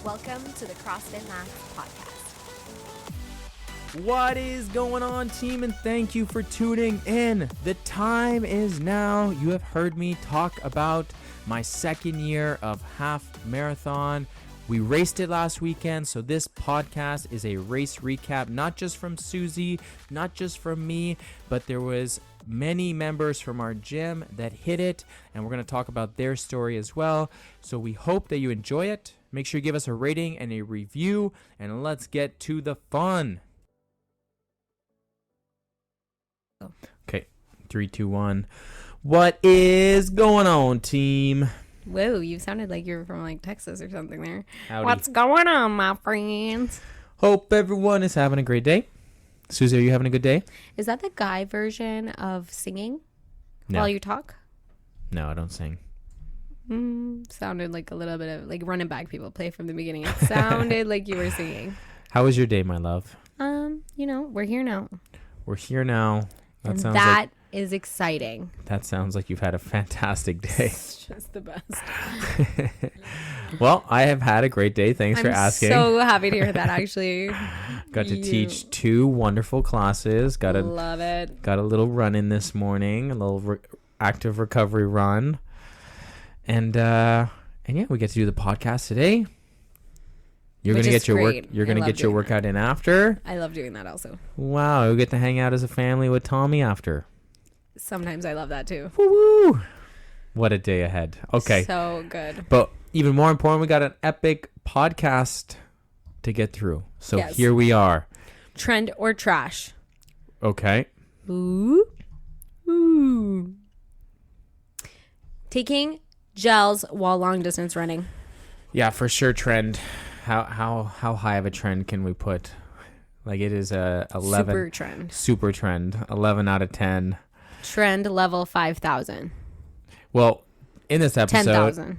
Welcome to the CrossFit Max podcast. What is going on, team? And thank you for tuning in. The time is now. You have heard me talk about my second year of half marathon. We raced it last weekend, so this podcast is a race recap, not just from Susie, not just from me, but there was many members from our gym that hit it, and we're going to talk about their story as well. So we hope that you enjoy it. Make sure you give us a rating and a review, and let's get to the fun. Okay, 3, 2, 1. What is going on, team? Whoa, you sounded like you were from like Texas or something there. Howdy. What's going on, my friends? Hope everyone is having a great day. Susie, are you having a good day? Is that the guy version of singing No. while you talk? No, I don't sing. Sounded like a little bit of like running back people play from the beginning. It sounded like you were singing. How was your day, my love? We're here now. We're here now. And That that is exciting. sounds like you've had a fantastic day. It's just the best. Well, I have had a great day. Thanks for asking. I'm so happy to hear that, actually. Got to teach 2 wonderful classes. Love it. Got a little run in this morning, a little active recovery run. And yeah, we get to do the podcast today. You're Which gonna is get your work. great. You're I gonna love get your doing workout in after. I love doing that also. Wow, we get to hang out as a family with Tommy after. Sometimes I love that too. Woo! What a day ahead. Okay, So good. but even more important, we got an epic podcast to get through. So Yes. here we are. Trend or trash? Okay. Ooh. Ooh. Taking gels while long distance running. Yeah, for sure. Trend. How high of a trend can we put? Like it is a 11. Super trend. Super trend. 11 out of 10. Trend level 5,000. Well, in this episode,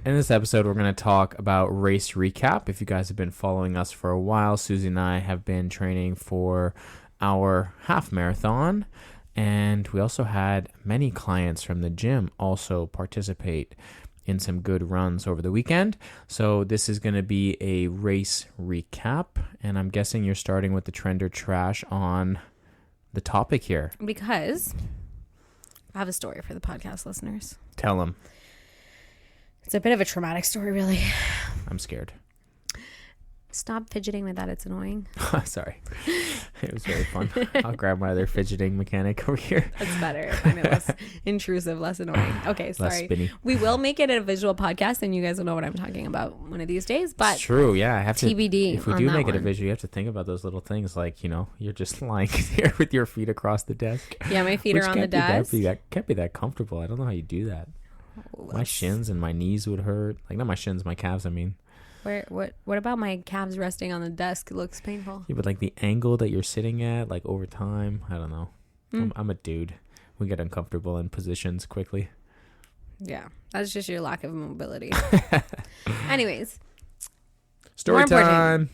10,000. We're going to talk about race recap. If you guys have been following us for a while, Susie and I have been training for our half marathon, and we also had many clients from the gym also participate in some good runs over the weekend. So this is going to be a race recap, and I'm guessing you're starting with the trend or trash on the topic here. Because I have a story for the podcast listeners. Tell them. It's a bit of a traumatic story, really. I'm scared. Stop fidgeting with that. It's annoying. Sorry. It was very fun. I'll grab my other fidgeting mechanic over here. That's better. I find it less intrusive, less annoying. Okay, Less sorry. spinny. We will make it a visual podcast, and you guys will know what I'm talking about one of these days. But It's true. Yeah, I have to. TBD If we on do that make it a one. visual, you have to think about those little things, like you're just lying there with your feet across the desk. Yeah, my feet Which are on the desk. Can't be that comfortable. I don't know how you do that. My shins and my knees would hurt. Like not my shins, my calves. I mean. What about my calves resting on the desk? It looks painful. Yeah, but like the angle that you're sitting at, like over time, I don't know. I'm a dude. We get uncomfortable in positions quickly. Yeah, that's just your lack of mobility. Anyways, Story More important. time.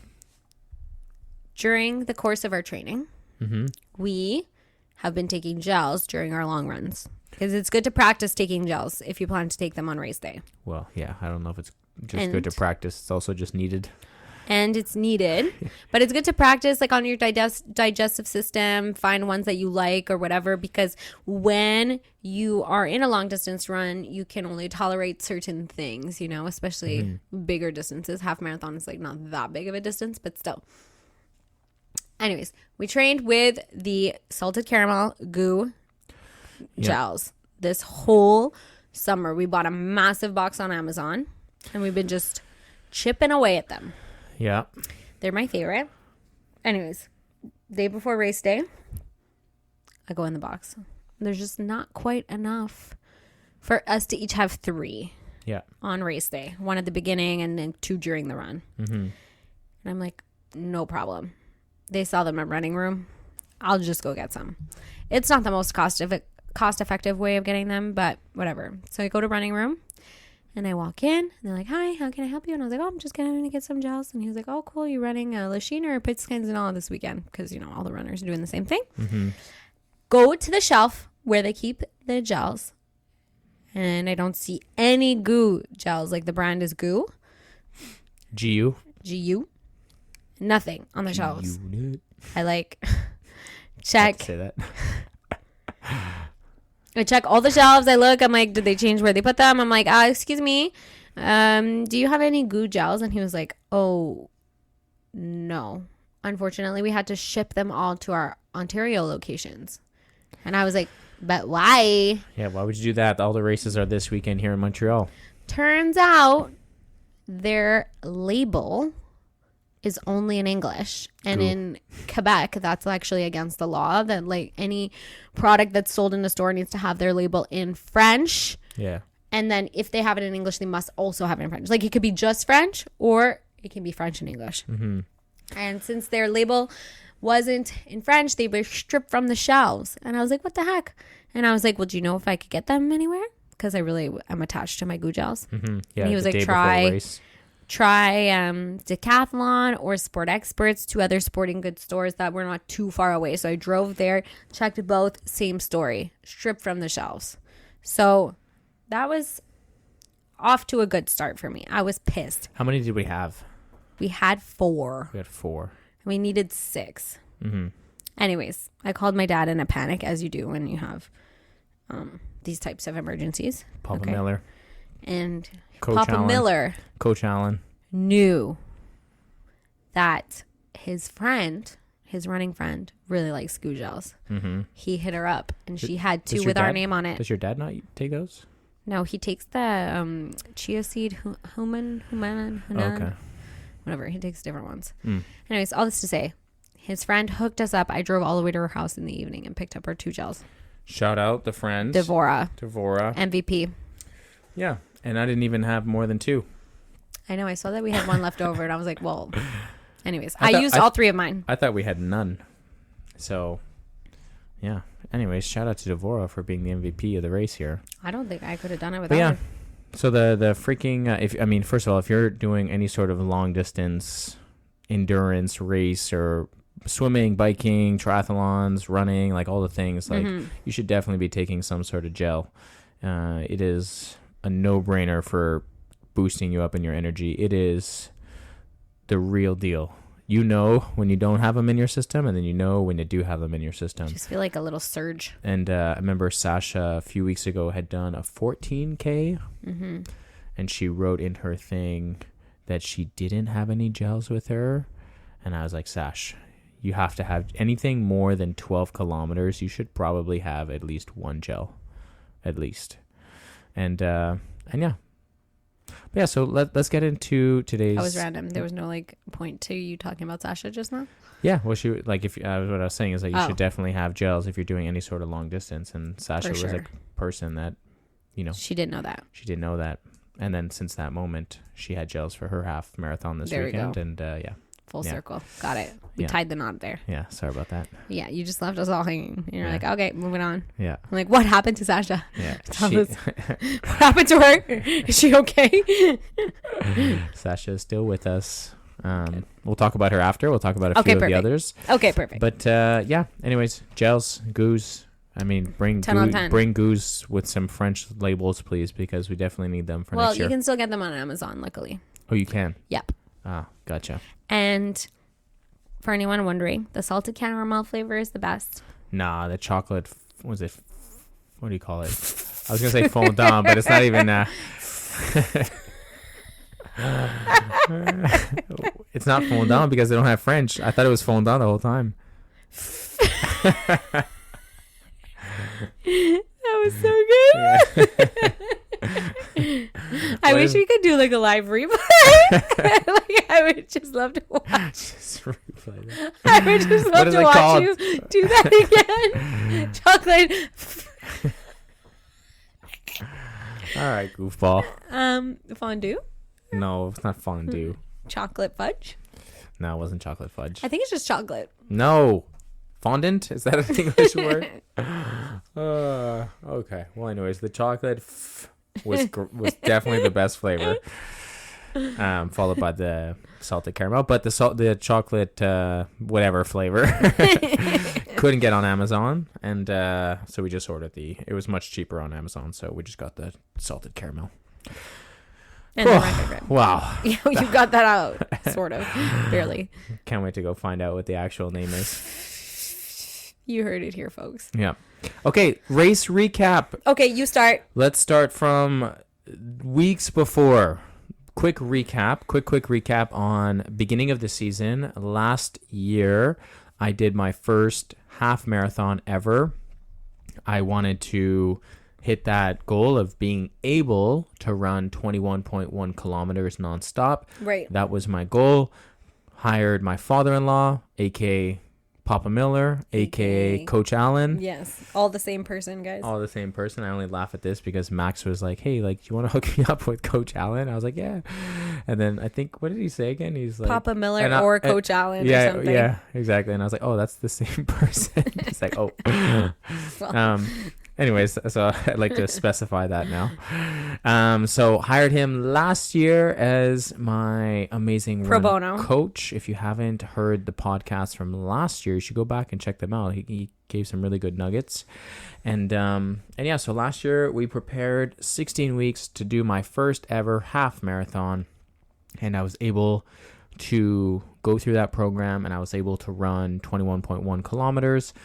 during the course of our training, we have been taking gels during our long runs because it's good to practice taking gels if you plan to take them on race day. Well, yeah, I don't know if it's just good to practice. It's also just needed. And it's needed, but it's good to practice like on your digestive system, find ones that you like or whatever, because when you are in a long distance run, you can only tolerate certain things, especially bigger distances. Half marathon is like not that big of a distance, but still. Anyways, we trained with the salted caramel goo gels this whole summer. We bought a massive box on Amazon, and we've been just chipping away at them. Yeah. They're my favorite. Anyways, day before race day, I go in the box. There's just not quite enough for us to each have 3 on race day. 1 at the beginning and then 2 during the run. And I'm like, no problem. They sell them at Running Room. I'll just go get some. It's not the most cost-effective way of getting them, but whatever. So I go to Running Room. And I walk in, and they're like, "Hi, how can I help you?" And I was like, "Oh, I'm just going to get some gels." And he was like, "Oh, cool. You running Lachine or Pitskins and all this weekend?" Because, all the runners are doing the same thing. Go to the shelf where they keep the gels, and I don't see any goo gels. Like the brand is Goo. GU. GU. Nothing on the shelves. Unit. I like check. Say that. I check all the shelves. I look. I'm like, did they change where they put them? I'm like, excuse me. Do you have any goo gels? And he was like, oh, no. Unfortunately, we had to ship them all to our Ontario locations. And I was like, but why? Yeah, why would you do that? All the races are this weekend here in Montreal. Turns out their label is only in English. And in Quebec, that's actually against the law that like any product that's sold in a store needs to have their label in French. Yeah. And then if they have it in English, they must also have it in French. Like it could be just French or it can be French and English. Mm-hmm. And since their label wasn't in French, they were stripped from the shelves. And I was like, what the heck? And I was like, well, do you know if I could get them anywhere? Because I really am attached to my goo gels. Mm-hmm. Yeah, and he was like, try Decathlon or Sport Experts, 2 other sporting goods stores that were not too far away. So I drove there, checked both, same story, stripped from the shelves. So that was off to a good start for me. I was pissed. How many did we have? We had 4. We had 4. We needed 6. Mm-hmm. Anyways, I called my dad in a panic, as you do when you have these types of emergencies. Papa Miller. And Coach Papa Allen. Miller Coach Allen knew that his friend, his running friend, really likes goo gels. Mm-hmm. He hit her up, and she had 2 with our name on it. Does your dad not take those? No, he takes the chia seed, human, okay. Whatever. He takes different ones. Mm. Anyways, all this to say, his friend hooked us up. I drove all the way to her house in the evening and picked up her 2 gels. Shout out the friends. Devora. MVP. Yeah, and I didn't even have more than 2. I know. I saw that we had 1 left over, and I was like, well. Anyways, I used all 3 of mine. I thought we had none. So, yeah. Anyways, shout out to Devora for being the MVP of the race here. I don't think I could have done it without her. So the freaking first of all, if you're doing any sort of long distance endurance race or swimming, biking, triathlons, running, like all the things, like you should definitely be taking some sort of gel. It is a no-brainer for boosting you up in your energy. It is the real deal. You know when you don't have them in your system, and then you know when you do have them in your system. Just feel like a little surge. And I remember Sasha a few weeks ago had done a 14K, and she wrote in her thing that she didn't have any gels with her. And I was like, Sash, you have to have anything more than 12 kilometers. You should probably have at least 1 gel, at least. And yeah. But yeah, so let's get into today's. That was random. There was no point to you talking about Sasha just now. Yeah, well, she what I was saying is that you should definitely have gels if you're doing any sort of long distance. And Sasha was a person that, she didn't know that. She didn't know that, and then since that moment, she had gels for her half marathon this weekend, and yeah. Full circle. Got it. We tied the knot there. Yeah, sorry about that. Yeah, you just left us all hanging. And you're like, okay, moving on. Yeah. I'm like, what happened to Sasha? Yeah. What happened to her? Is she okay? Sasha is still with us. We'll talk about her after. We'll talk about a few of the others. Okay, perfect. But yeah, anyways, gels, goos. I mean, bring goos with some French labels, please, because we definitely need them for next year. Well, you can still get them on Amazon, luckily. Oh, you can? Yep. Ah, gotcha. And for anyone wondering, the salted caramel flavor is the best. Nah, the chocolate, what do you call it? I was going to say fondant, but it's not even... it's not fondant because they don't have French. I thought it was fondant the whole time. That was so good. I wish we could do a live replay. I would just love to watch. Just replay that. I would just love to watch you do that again. Chocolate. All right, goofball. Fondue? No, it's not fondue. Chocolate fudge? No, it wasn't chocolate fudge. I think it's just chocolate. No. Fondant? Is that an English word? Okay. Well, anyways, the chocolate was definitely the best flavor. Followed by the salted caramel, but the chocolate whatever flavor couldn't get on Amazon, and so we just ordered it was much cheaper on Amazon, so we just got the salted caramel. And then record rib. Wow. You got that out, sort of, barely. Can't wait to go find out what the actual name is. You heard it here, folks. Yeah. Okay, race recap. Okay, you start. Let's start from weeks before. Quick recap on beginning of the season. Last year, I did my first half marathon ever. I wanted to hit that goal of being able to run 21.1 kilometers nonstop. Right. That was my goal. Hired my father-in-law, aka Papa Miller, aka Coach Allen. Yes, all the same person, guys. All the same person. I only laugh at this because Max was like, "Hey, like, do you want to hook me up with Coach Allen?" I was like, "Yeah." And then I think, what did he say again? He's like, Papa Miller or Coach Allen or something. Yeah, exactly. And I was like, "Oh, that's the same person." He's like, "Oh." Anyways, so I'd like to specify that now. So hired him last year as my amazing pro bono coach. If you haven't heard the podcast from last year, you should go back and check them out. He gave some really good nuggets. And yeah, so last year we prepared 16 weeks to do my first ever half marathon. And I was able to go through that program, and I was able to run 21.1 kilometers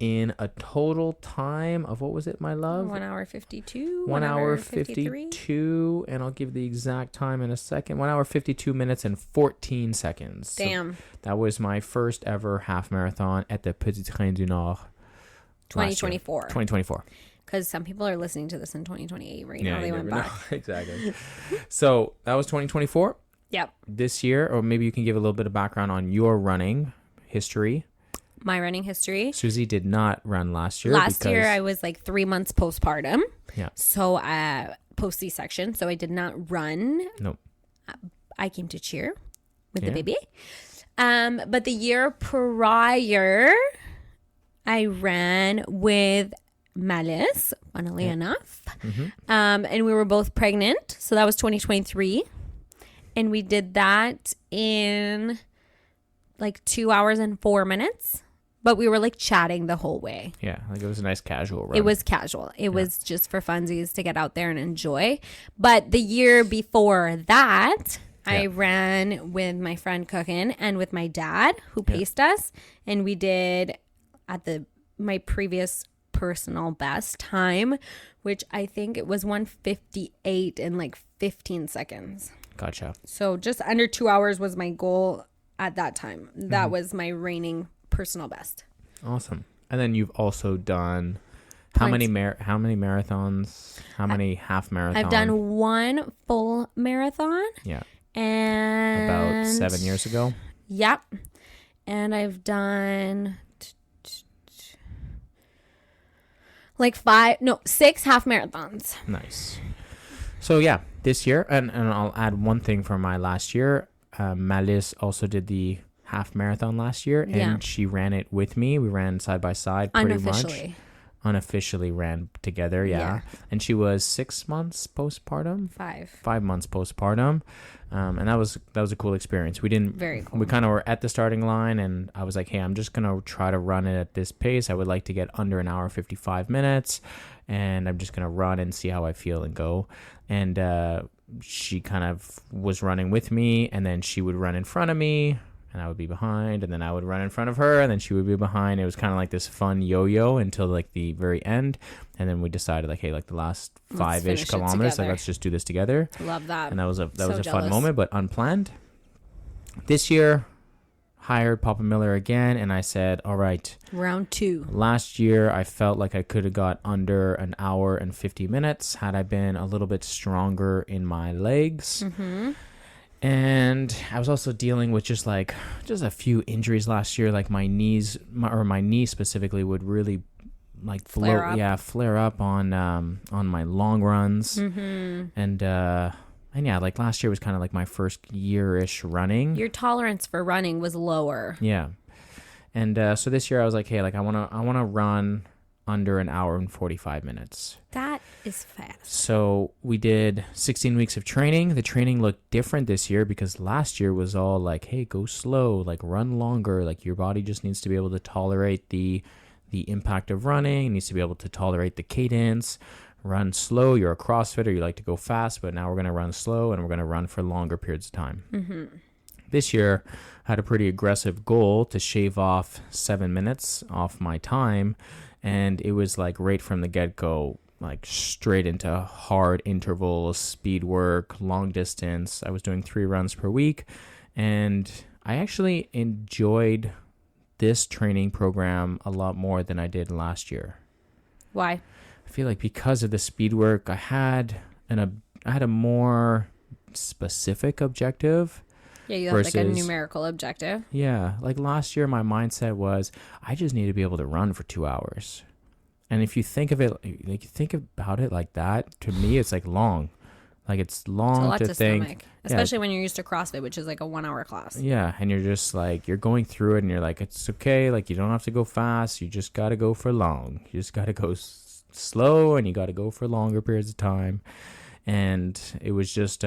in a total time of, what was it, my love? 1 hour 52. 1 hour 52, and I'll give the exact time in a second. 1 hour 52 minutes and 14 seconds. Damn. So that was my first ever half marathon at the Petit Train du Nord. 2024. 2024. Because some people are listening to this in 2028 right now. They went back. Exactly. So that was 2024. Yep. This year, or maybe you can give a little bit of background on your running history. My running history. Susie did not run last year. Last year, I was like 3 months postpartum. Yeah. So post C-section. So I did not run. Nope. I came to cheer with the baby. But the year prior, I ran with Malice, funnily enough. Mm-hmm. And we were both pregnant. So that was 2023. And we did that in like 2 hours and 4 minutes. But we were like chatting the whole way. Yeah, like it was a nice casual run. It was casual. It was just for funsies to get out there and enjoy. But the year before that, I ran with my friend Cookin and with my dad who paced us. And we did at my previous personal best time, which I think it was 1:58 in like 15 seconds. Gotcha. So just under 2 hours was my goal at that time. That was my reigning personal best. Awesome. And then you've also done how many marathons? How many half marathons? I've done one full marathon. Yeah. And about 7 years ago. Yep. And I've done like 6 half marathons. Nice. So yeah, this year, and I'll add one thing from my last year. Malice also did the half marathon last year, and she ran it with me. We ran side by side pretty much. Unofficially ran together, yeah. And she was 6 months postpartum. 5 months postpartum, and that was a cool experience. Very cool. We kind of were at the starting line, and I was like, hey, I'm just gonna try to run it at this pace. I would like to get under an hour 55 minutes, and I'm just gonna run and see how I feel and go. And she kind of was running with me, and then she would run in front of me, and I would be behind, and then I would run in front of her, and then she would be behind. It was kind of like this fun yo-yo until like the very end, and then we decided like, hey, like the last 5-ish kilometers, like let's just do this together. Love that. And that was a fun moment, but unplanned. This year, hired Papa Miller again, and I said, all right. Round 2. Last year, I felt like I could have got under an hour and 50 minutes had I been a little bit stronger in my legs. Mm-hmm. And I was also dealing with just a few injuries last year. Like my knees, my knee specifically, would really like flare up on my long runs. Mm-hmm. And yeah, like last year was kind of like my first year-ish running. Your tolerance for running was lower. Yeah. And so this year I was like, hey, like I wanna run under an hour and 45 minutes. That is fast. So we did 16 weeks of training. The training looked different this year because last year was all like, hey, go slow, like run longer. Like your body just needs to be able to tolerate the impact of running. It needs to be able to tolerate the cadence. run slow. You're a CrossFitter. You like to go fast, but now we're going to run slow and we're going to run for longer periods of time. Mm-hmm. This year, I had a pretty aggressive goal to shave off 7 minutes off my time. And it was like right from the get-go, like straight into hard intervals, speed work, long distance. I was doing 3 runs per week. And I actually enjoyed this training program a lot more than I did last year. Why? I feel like because of the speed work, I had a more specific objective. Yeah, you have like a numerical objective. Yeah, like last year, my mindset was I just need to be able to run for 2 hours. And if you think of it, like you think about it like that, to me, it's like long. Like it's long it's a lot to think. Stomach, especially when you're used to CrossFit, which is like a 1 hour class. Yeah, and you're just like, you're going through it and you're like, it's okay. Like you don't have to go fast. You just got to go for long. You just got to go slow and you got to go for longer periods of time. And it was just,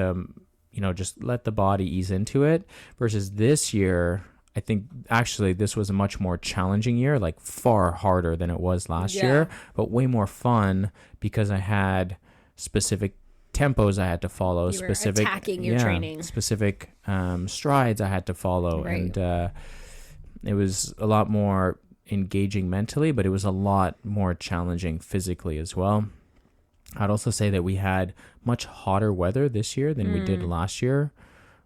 just let the body ease into it. Versus this year, I think actually this was a much more challenging year, like far harder than it was last year, but way more fun because I had specific tempos I had to follow, you were attacking your training, specific strides I had to follow. Right. And it was a lot more engaging mentally, but it was a lot more challenging physically as well. I'd also say that we had much hotter weather this year than we did last year.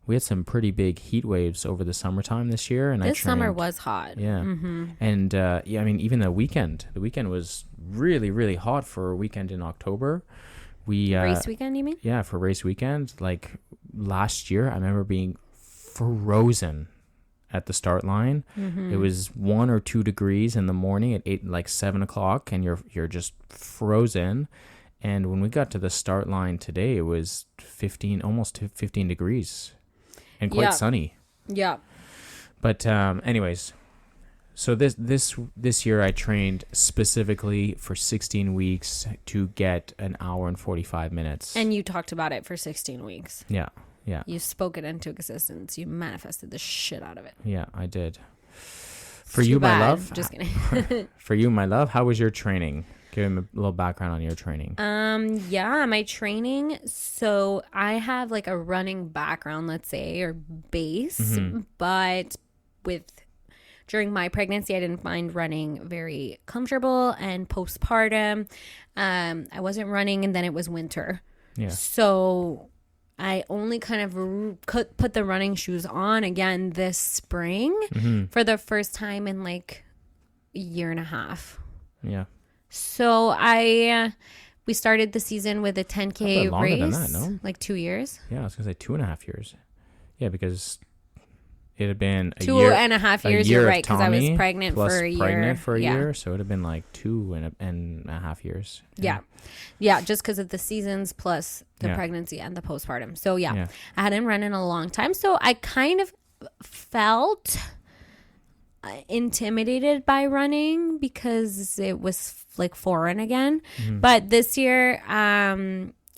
We had some pretty big heat waves over the summertime this year. And this summer was hot. Yeah. Mm-hmm. And I mean, even the weekend was really, really hot for a weekend in October. Race weekend, you mean? Yeah, for race weekend. Like last year, I remember being frozen at the start line. Mm-hmm. It was 1 or 2 degrees in the morning at 7 o'clock, and you're just frozen. And when we got to the start line today, it was almost 15 degrees and quite sunny. Yeah. But anyways, so this year I trained specifically for 16 weeks to get an hour and 45 minutes. And you talked about it for 16 weeks. Yeah. Yeah. You spoke it into existence. You manifested the shit out of it. Yeah, I did. For you, my love. Just kidding. For you, my love, how was your training? Give him a little background on your training. Yeah, my training. So I have like a running background, let's say, or base, but during my pregnancy, I didn't find running very comfortable, and postpartum, I wasn't running, and then it was winter. Yeah. So I only kind of put the running shoes on again this spring for the first time in like a year and a half. Yeah. So we started the season with a 10K race. Than that, no? Like 2 years. Yeah, I was gonna say 2.5 years. Yeah, because it had been a 2.5 years. You're right, because I was pregnant for a year. So it would have been like 2.5 years. Yeah, just because of the seasons plus the pregnancy and the postpartum. So I hadn't run in a long time, so I kind of felt intimidated by running because it was like foreign again. But this year,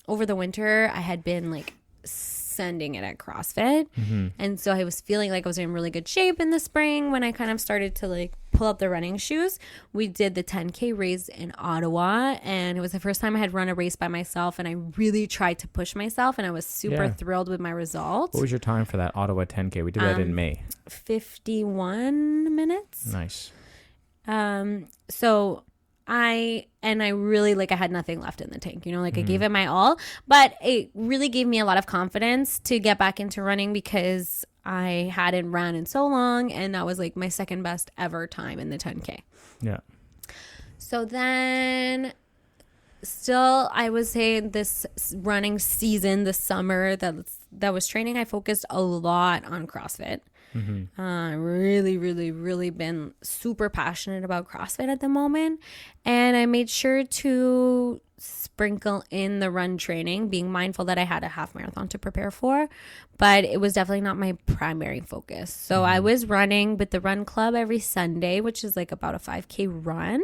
over the winter, I had been like sending it at CrossFit, and so I was feeling like I was in really good shape in the spring when I kind of started to like pull up the running shoes. We did the 10K race in Ottawa, and it was the first time I had run a race by myself, and I really tried to push myself, and I was super thrilled with my results. What was your time for that Ottawa 10K? We did that in May. 51 minutes. Nice. So I really I had nothing left in the tank, I gave it my all, but it really gave me a lot of confidence to get back into running because I hadn't ran in so long, and that was like my second best ever time in the 10K. Yeah. So then still, I would say this running season, this summer that was training, I focused a lot on CrossFit. Really, really, really been super passionate about CrossFit at the moment. And I made sure to sprinkle in the run training, being mindful that I had a half marathon to prepare for, but it was definitely not my primary focus. So I was running with the run club every Sunday, which is like about a 5K run.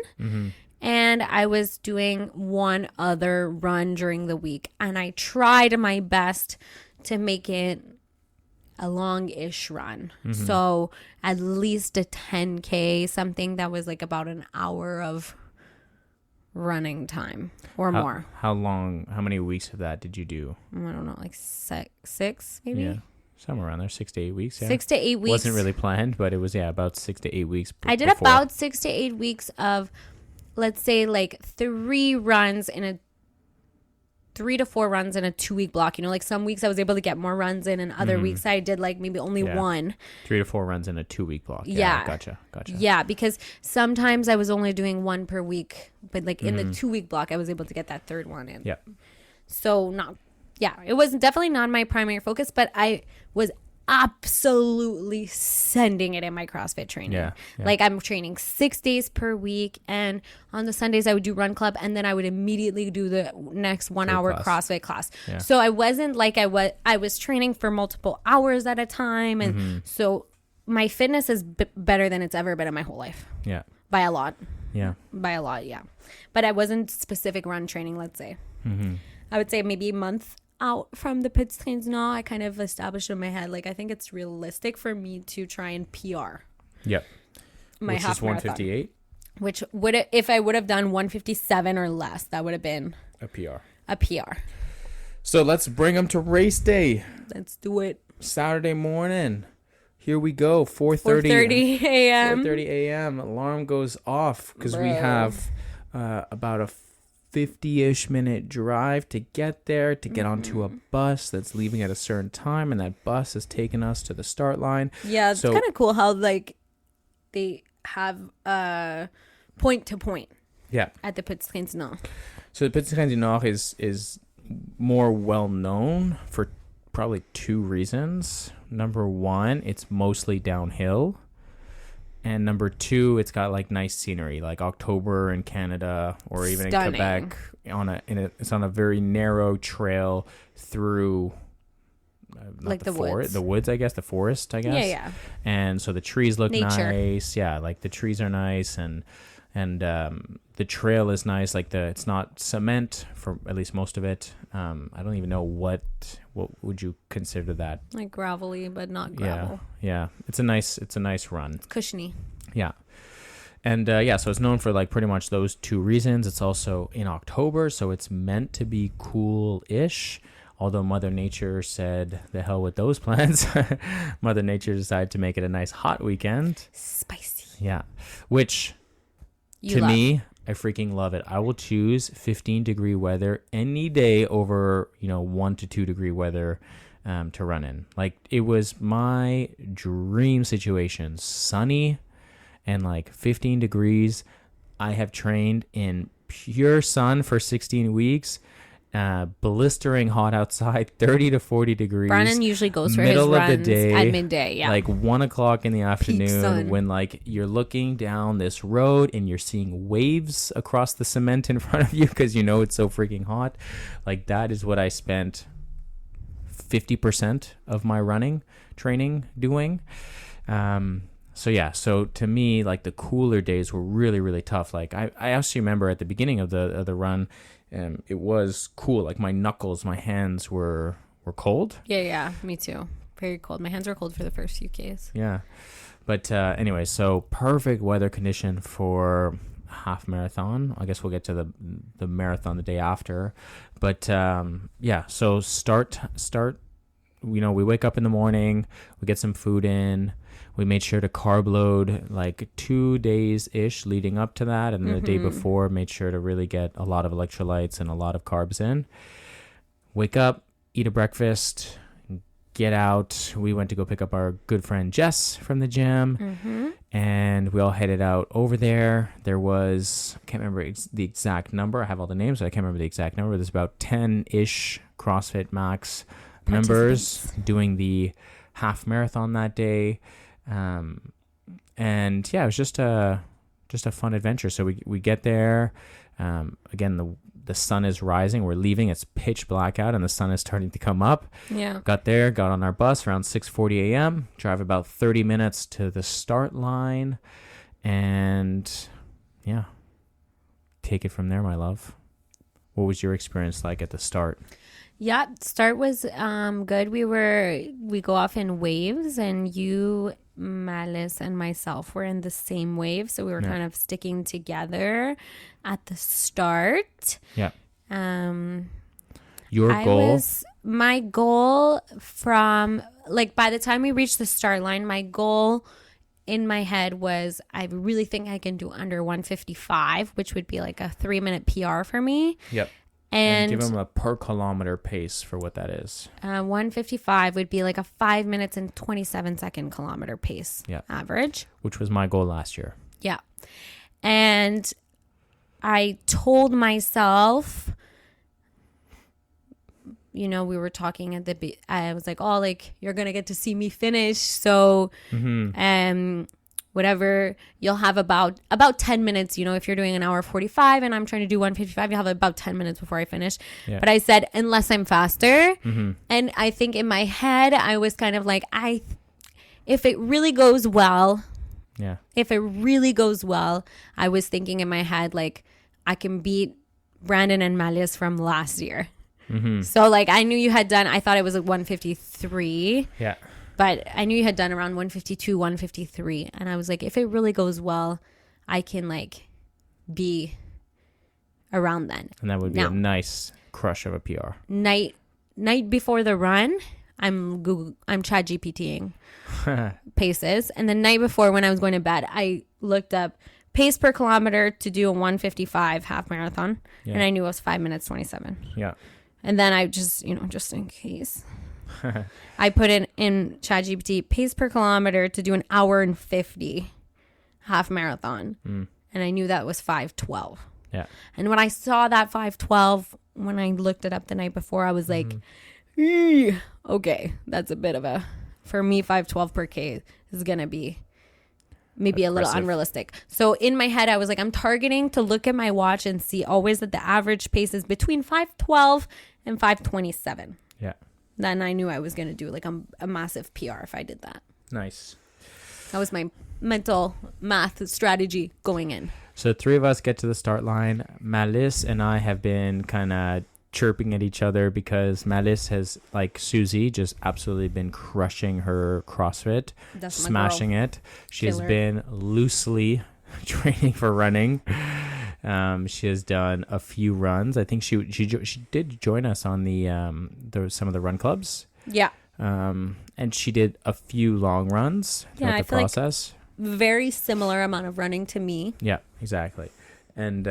And I was doing one other run during the week. And I tried my best to make it a long-ish run. So at least a 10K, something that was like about an hour of running time or more. How many weeks of that did you do? I don't know, like six maybe? Yeah. Somewhere around there, 6 to 8 weeks. Yeah. 6 to 8 weeks. Wasn't really planned, but it was, about 6 to 8 weeks. I did about 6 to 8 weeks of, let's say, like 3 to 4 runs in a 2-week block. You know, like some weeks I was able to get more runs in, and other weeks I did like maybe only one. 3 to 4 runs in a 2-week block. Yeah. Gotcha. Yeah, because sometimes I was only doing 1 per week, but like in the 2-week block, I was able to get that 3rd one in. Yeah. So it was definitely not my primary focus, but I was absolutely sending it in my CrossFit training. Yeah. Like I'm training 6 days per week, and on the Sundays I would do run club, and then I would immediately do the next 1 hour CrossFit class. Yeah. So I wasn't like I was training for multiple hours at a time, and so my fitness is better than it's ever been in my whole life. Yeah. By a lot. Yeah. By a lot, yeah. But I wasn't specific run training, let's say. I would say maybe a month out from the Pits Trains now, I kind of established in my head, like, I think it's realistic for me to try and PR. Yep. My which half is 158? Which would, if I would have done 157 or less, that would have been a PR. A PR. So let's bring them to race day. Let's do it. Saturday morning. Here we go. 4:30 a.m. 4:30 a.m. Alarm goes off because we have about a 50-ish minute drive to get there, to get onto a bus that's leaving at a certain time, and that bus is taking us to the start line. Yeah, it's kind of cool how like they have point to point. Yeah. At the Pits Trains now. So the Pits Trains now is more well known for probably 2 reasons. Number 1, it's mostly downhill. And number 2, it's got like nice scenery, like October in Canada or even in Quebec. It's on a very narrow trail through like the woods. The woods, I guess, the forest, I guess. Yeah. And so the trees look Nature. nice. Yeah, like the trees are nice, and the trail is nice. Like it's not cement for at least most of it. I don't even know what would you consider that? Like gravelly, but not gravel. Yeah. It's a nice run. It's cushiony. Yeah. And so it's known for like pretty much those 2 reasons. It's also in October, so it's meant to be cool-ish. Although Mother Nature said, the hell with those plans. Mother Nature decided to make it a nice hot weekend. Spicy. Yeah. Which, to me, I freaking love it. I will choose 15-degree weather any day over, 1 to 2 degree weather to run in. Like, it was my dream situation. Sunny and like 15 degrees. I have trained in pure sun for 16 weeks. Blistering hot outside, 30 to 40 degrees. Brandon usually goes for his runs at midday, like 1 o'clock in the afternoon, when like you're looking down this road and you're seeing waves across the cement in front of you because it's so freaking hot. Like, that is what I spent 50% of my running training doing. So to me, like, the cooler days were really, really tough. Like, I actually remember at the beginning of the run, it was cool. Like, my knuckles, my hands were cold. Yeah, me too. Very cold. My hands were cold for the first few Ks. Yeah. But anyway, so perfect weather condition for half marathon. I guess we'll get to the marathon the day after. But so start. We wake up in the morning, we get some food in. We made sure to carb load like 2 days-ish leading up to that. And the day before, made sure to really get a lot of electrolytes and a lot of carbs in. Wake up, eat a breakfast, get out. We went to go pick up our good friend Jess from the gym. And we all headed out over there. There was, I can't remember the exact number. I have all the names, but I can't remember the exact number. There's about 10-ish CrossFit Max members doing the half marathon that day. And yeah, it was just a fun adventure. So we get there. Again, the sun is rising. We're leaving. It's pitch black out, and the sun is starting to come up. Yeah. Got there. Got on our bus around 6:40 a.m. Drive about 30 minutes to the start line, and yeah, take it from there, my love. What was your experience like at the start? Yeah, start was good. We go off in waves, and you Malice and myself were in the same wave. So we were kind of sticking together at the start. Yeah. Your goal? My goal from, like, by the time we reached the start line, my goal in my head was, I really think I can do under 155, which would be like a 3-minute PR for me. Yep. And give them a per kilometer pace for what that is. 155 would be like a 5 minutes and 27 second kilometer pace average. Which was my goal last year. Yeah. And I told myself, you know, we were talking at I was like, oh, like, you're going to get to see me finish. So, whatever, you'll have about 10 minutes, you know, if you're doing an hour 45 and I'm trying to do 155, you'll have about 10 minutes before I finish. Yeah. But I said, unless I'm faster. And I think in my head, I was kind of like, if it really goes well, I was thinking in my head, like, I can beat Brandon and Malice from last year. So, like, I knew you had done, I thought it was like 153. Yeah. But I knew you had done around 152, 153. And I was like, if it really goes well, I can, like, be around then. And that would be a nice crush of a PR. Night before the run, I'm ChatGPTing paces. And the night before, when I was going to bed, I looked up pace per kilometer to do a 155 half marathon. Yeah. And I knew it was 5 minutes 27. Yeah. And then I just, you know, just in case, I put in ChatGPT pace per kilometer to do an hour and 50 half marathon. And I knew that was 5:12. Yeah. And when I saw that 5:12, when I looked it up the night before, I was like, okay, that's a bit of a, for me, 5:12 per K is going to be maybe a little unrealistic. So in my head, I was like, I'm targeting to look at my watch and see always that the average pace is between 5:12 and 5:27. Yeah. Then I knew I was going to do like a massive PR if I did that. Nice. That was my mental math strategy going in. So 3 of us get to the start line. Malice and I have been kind of chirping at each other because Malice has, like Susie, just absolutely been crushing her CrossFit, smashing it. She has been loosely training for running. She has done a few runs. I think she did join us on the some of the run clubs. Yeah. And she did a few long runs throughout the process. Like very similar amount of running to me. Yeah, exactly. And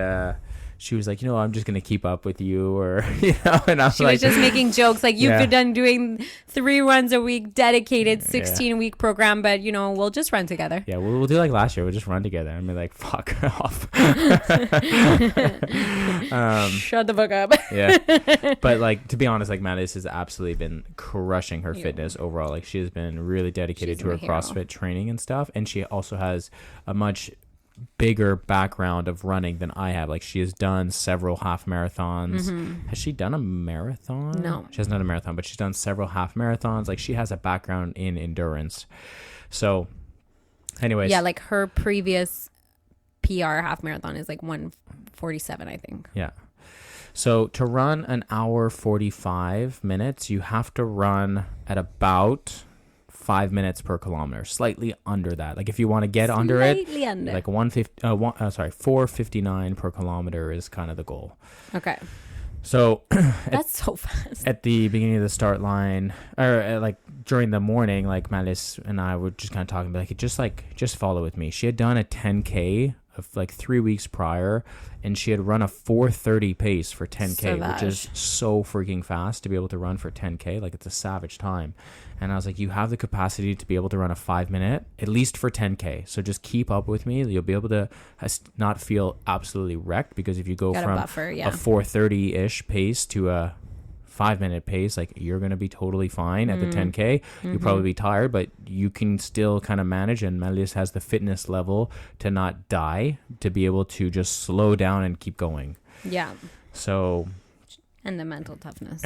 she was like, you know, I'm just going to keep up with you, or, you know, and I was she was just making jokes like, you've been done doing 3 runs a week, dedicated 16-week program, but, you know, we'll just run together. Yeah, we'll do like last year. We'll just run together and be like, fuck off. Shut the fuck up. Yeah. But, like, to be honest, like, Malice has absolutely been crushing her fitness overall. Like, she has been really dedicated to her CrossFit training and stuff. And she also has a much bigger background of running than I have. Like, she has done several half marathons. Has she done a marathon? No, she hasn't done a marathon, but she's done several half marathons. Like, she has a background in endurance. So anyways, yeah, like her previous PR half marathon is like 1:47, I think. Yeah. So to run an hour 45 minutes, you have to run at about 5 minutes per kilometer, slightly under that. Like, if you want to get under it, like 4:59 per kilometer is kind of the goal. Okay. So that's so fast. At the beginning of the start line, or like during the morning, like Malice and I were just kind of talking, like, just follow with me. She had done a 10K of like 3 weeks prior, and she had run a 4:30 pace for 10K, which is so freaking fast to be able to run for 10K. Like, it's a savage time. And I was like, you have the capacity to be able to run a 5 minute, at least for 10K. So just keep up with me. You'll be able to not feel absolutely wrecked, because if you go from a 4:30-ish pace to a 5 minute pace, like, you're going to be totally fine at the 10K. You'll probably be tired, but you can still kind of manage. And Malice has the fitness level to not die, to be able to just slow down and keep going. Yeah. So... And the mental toughness.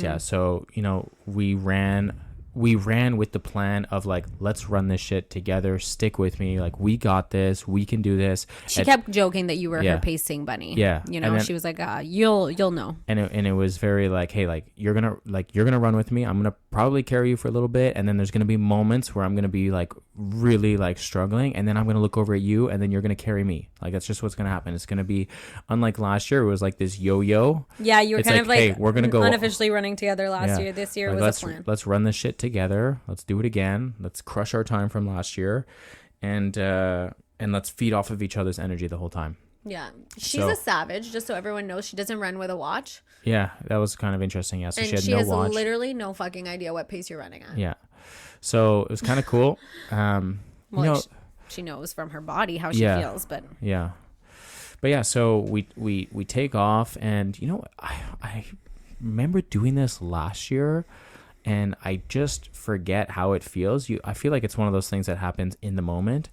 Yeah. So, you know, we ran we ran with the plan of like, let's run this shit together. Stick with me. Like, we got this. We can do this. She kept joking that you were her pacing bunny. Yeah. You know, then, she was like, you'll know. And it was very like, hey, like you're gonna run with me. I'm gonna probably carry you for a little bit, and then there's gonna be moments where I'm gonna be like really like struggling, and then I'm gonna look over at you, and then you're gonna carry me. Like, that's just what's gonna happen. It's gonna be unlike last year. It was like this yo-yo. Yeah, you were kind of like, hey, we're gonna go unofficially running together last year. This year like, was a plan. Let's run this shit together. Let's do it again. Let's crush our time from last year, and let's feed off of each other's energy the whole time. Yeah, she's a savage. Just so everyone knows, she doesn't run with a watch. Yeah, that was kind of interesting. Yeah, so and she has watch. Literally no fucking idea what pace you're running at. Yeah, so it was kind of cool. Well, you know, she knows from her body how she feels, but so we take off, and you know, I remember doing this last year, and I just forget how it feels. I feel like it's one of those things that happens in the moment.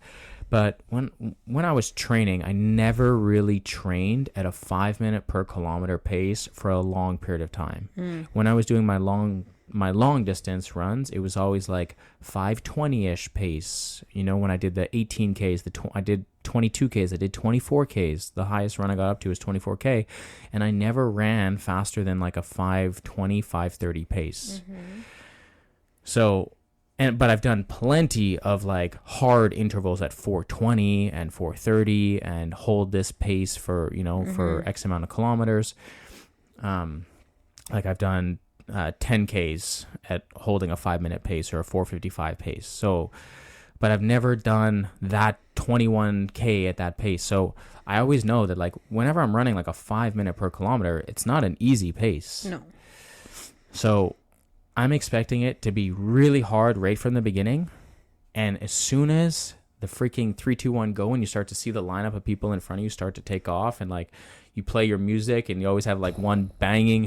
But when I was training, I never really trained at a 5 minute per kilometer pace for a long period of time. When I was doing my long distance runs, it was always like 5:20-ish pace. You know, when I did the 18Ks, I did 22Ks, I did 24Ks. The highest run I got up to was 24K, and I never ran faster than like a 5:20, 5:30 pace. So, but I've done plenty of like hard intervals at 4:20 and 4:30 and hold this pace for, you know, for X amount of kilometers. Like I've done 10Ks at holding a 5 minute pace or a 4:55 pace. So, but I've never done that 21K at that pace. So I always know that like whenever I'm running like a 5 minute per kilometer, it's not an easy pace. No. So I'm expecting it to be really hard right from the beginning. And as soon as the freaking 3, 2, 1 go, and you start to see the lineup of people in front of you start to take off, and like you play your music, and you always have like one banger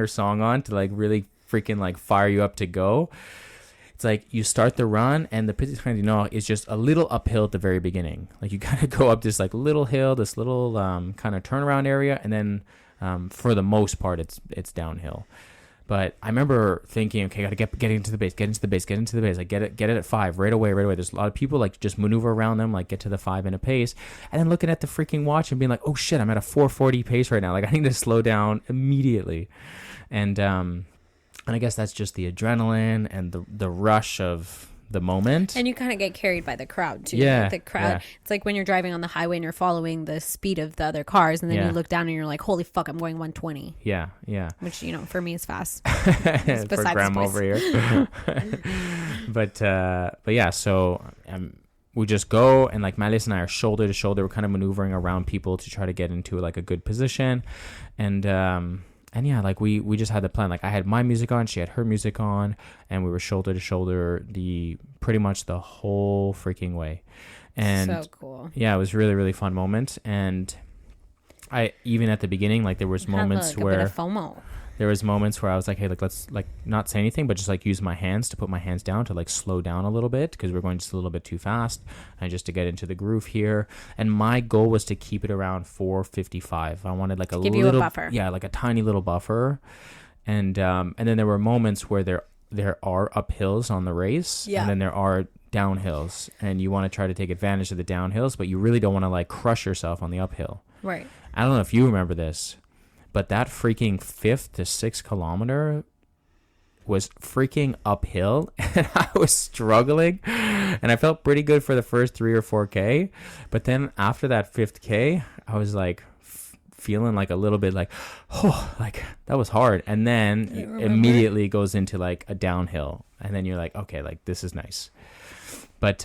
song on to like really freaking like fire you up to go. It's like you start the run, and the Petit Train du Nord is just a little uphill at the very beginning. Like you gotta go up this like little hill, this little kind of turnaround area, and then for the most part it's downhill. But I remember thinking, okay, gotta get into the base, like get it at 5 right away. There's a lot of people like just maneuver around them, like get to the 5 minute pace, and then looking at the freaking watch and being like, oh shit, I'm at a 4:40 pace right now. Like I need to slow down immediately. And I guess that's just the adrenaline and the rush of the moment. And you kind of get carried by the crowd too. Yeah. Like the crowd. Yeah. It's like when you're driving on the highway and you're following the speed of the other cars, and then you look down and you're like, holy fuck, I'm going 120. Yeah. Yeah. Which, you know, for me is fast. For grandma over here. But yeah, so we just go, and like Malice and I are shoulder to shoulder. We're kind of maneuvering around people to try to get into like a good position. And yeah, like we just had the plan. Like I had my music on, she had her music on, and we were shoulder to shoulder pretty much the whole freaking way. And so cool. Yeah, it was really, really fun moment. And I even at the beginning, like there was moments where a bit of FOMO. There was moments where I was like, hey, like let's like not say anything, but just like use my hands to put my hands down to like slow down a little bit, because we're going just a little bit too fast, and just to get into the groove here. And my goal was to keep it around 4:55. I wanted like give you a buffer. Yeah, like a tiny little buffer. And then there were moments where there are uphills on the race, and then there are downhills, and you want to try to take advantage of the downhills, but you really don't want to like crush yourself on the uphill. Right. I don't know if you remember this, but that freaking 5th to 6th kilometer was freaking uphill, and I was struggling, and I felt pretty good for the first 3 or 4K. But then after that 5th K, I was like feeling like a little bit like, oh, like that was hard. And then it immediately goes into like a downhill, and then you're like, okay, like this is nice. But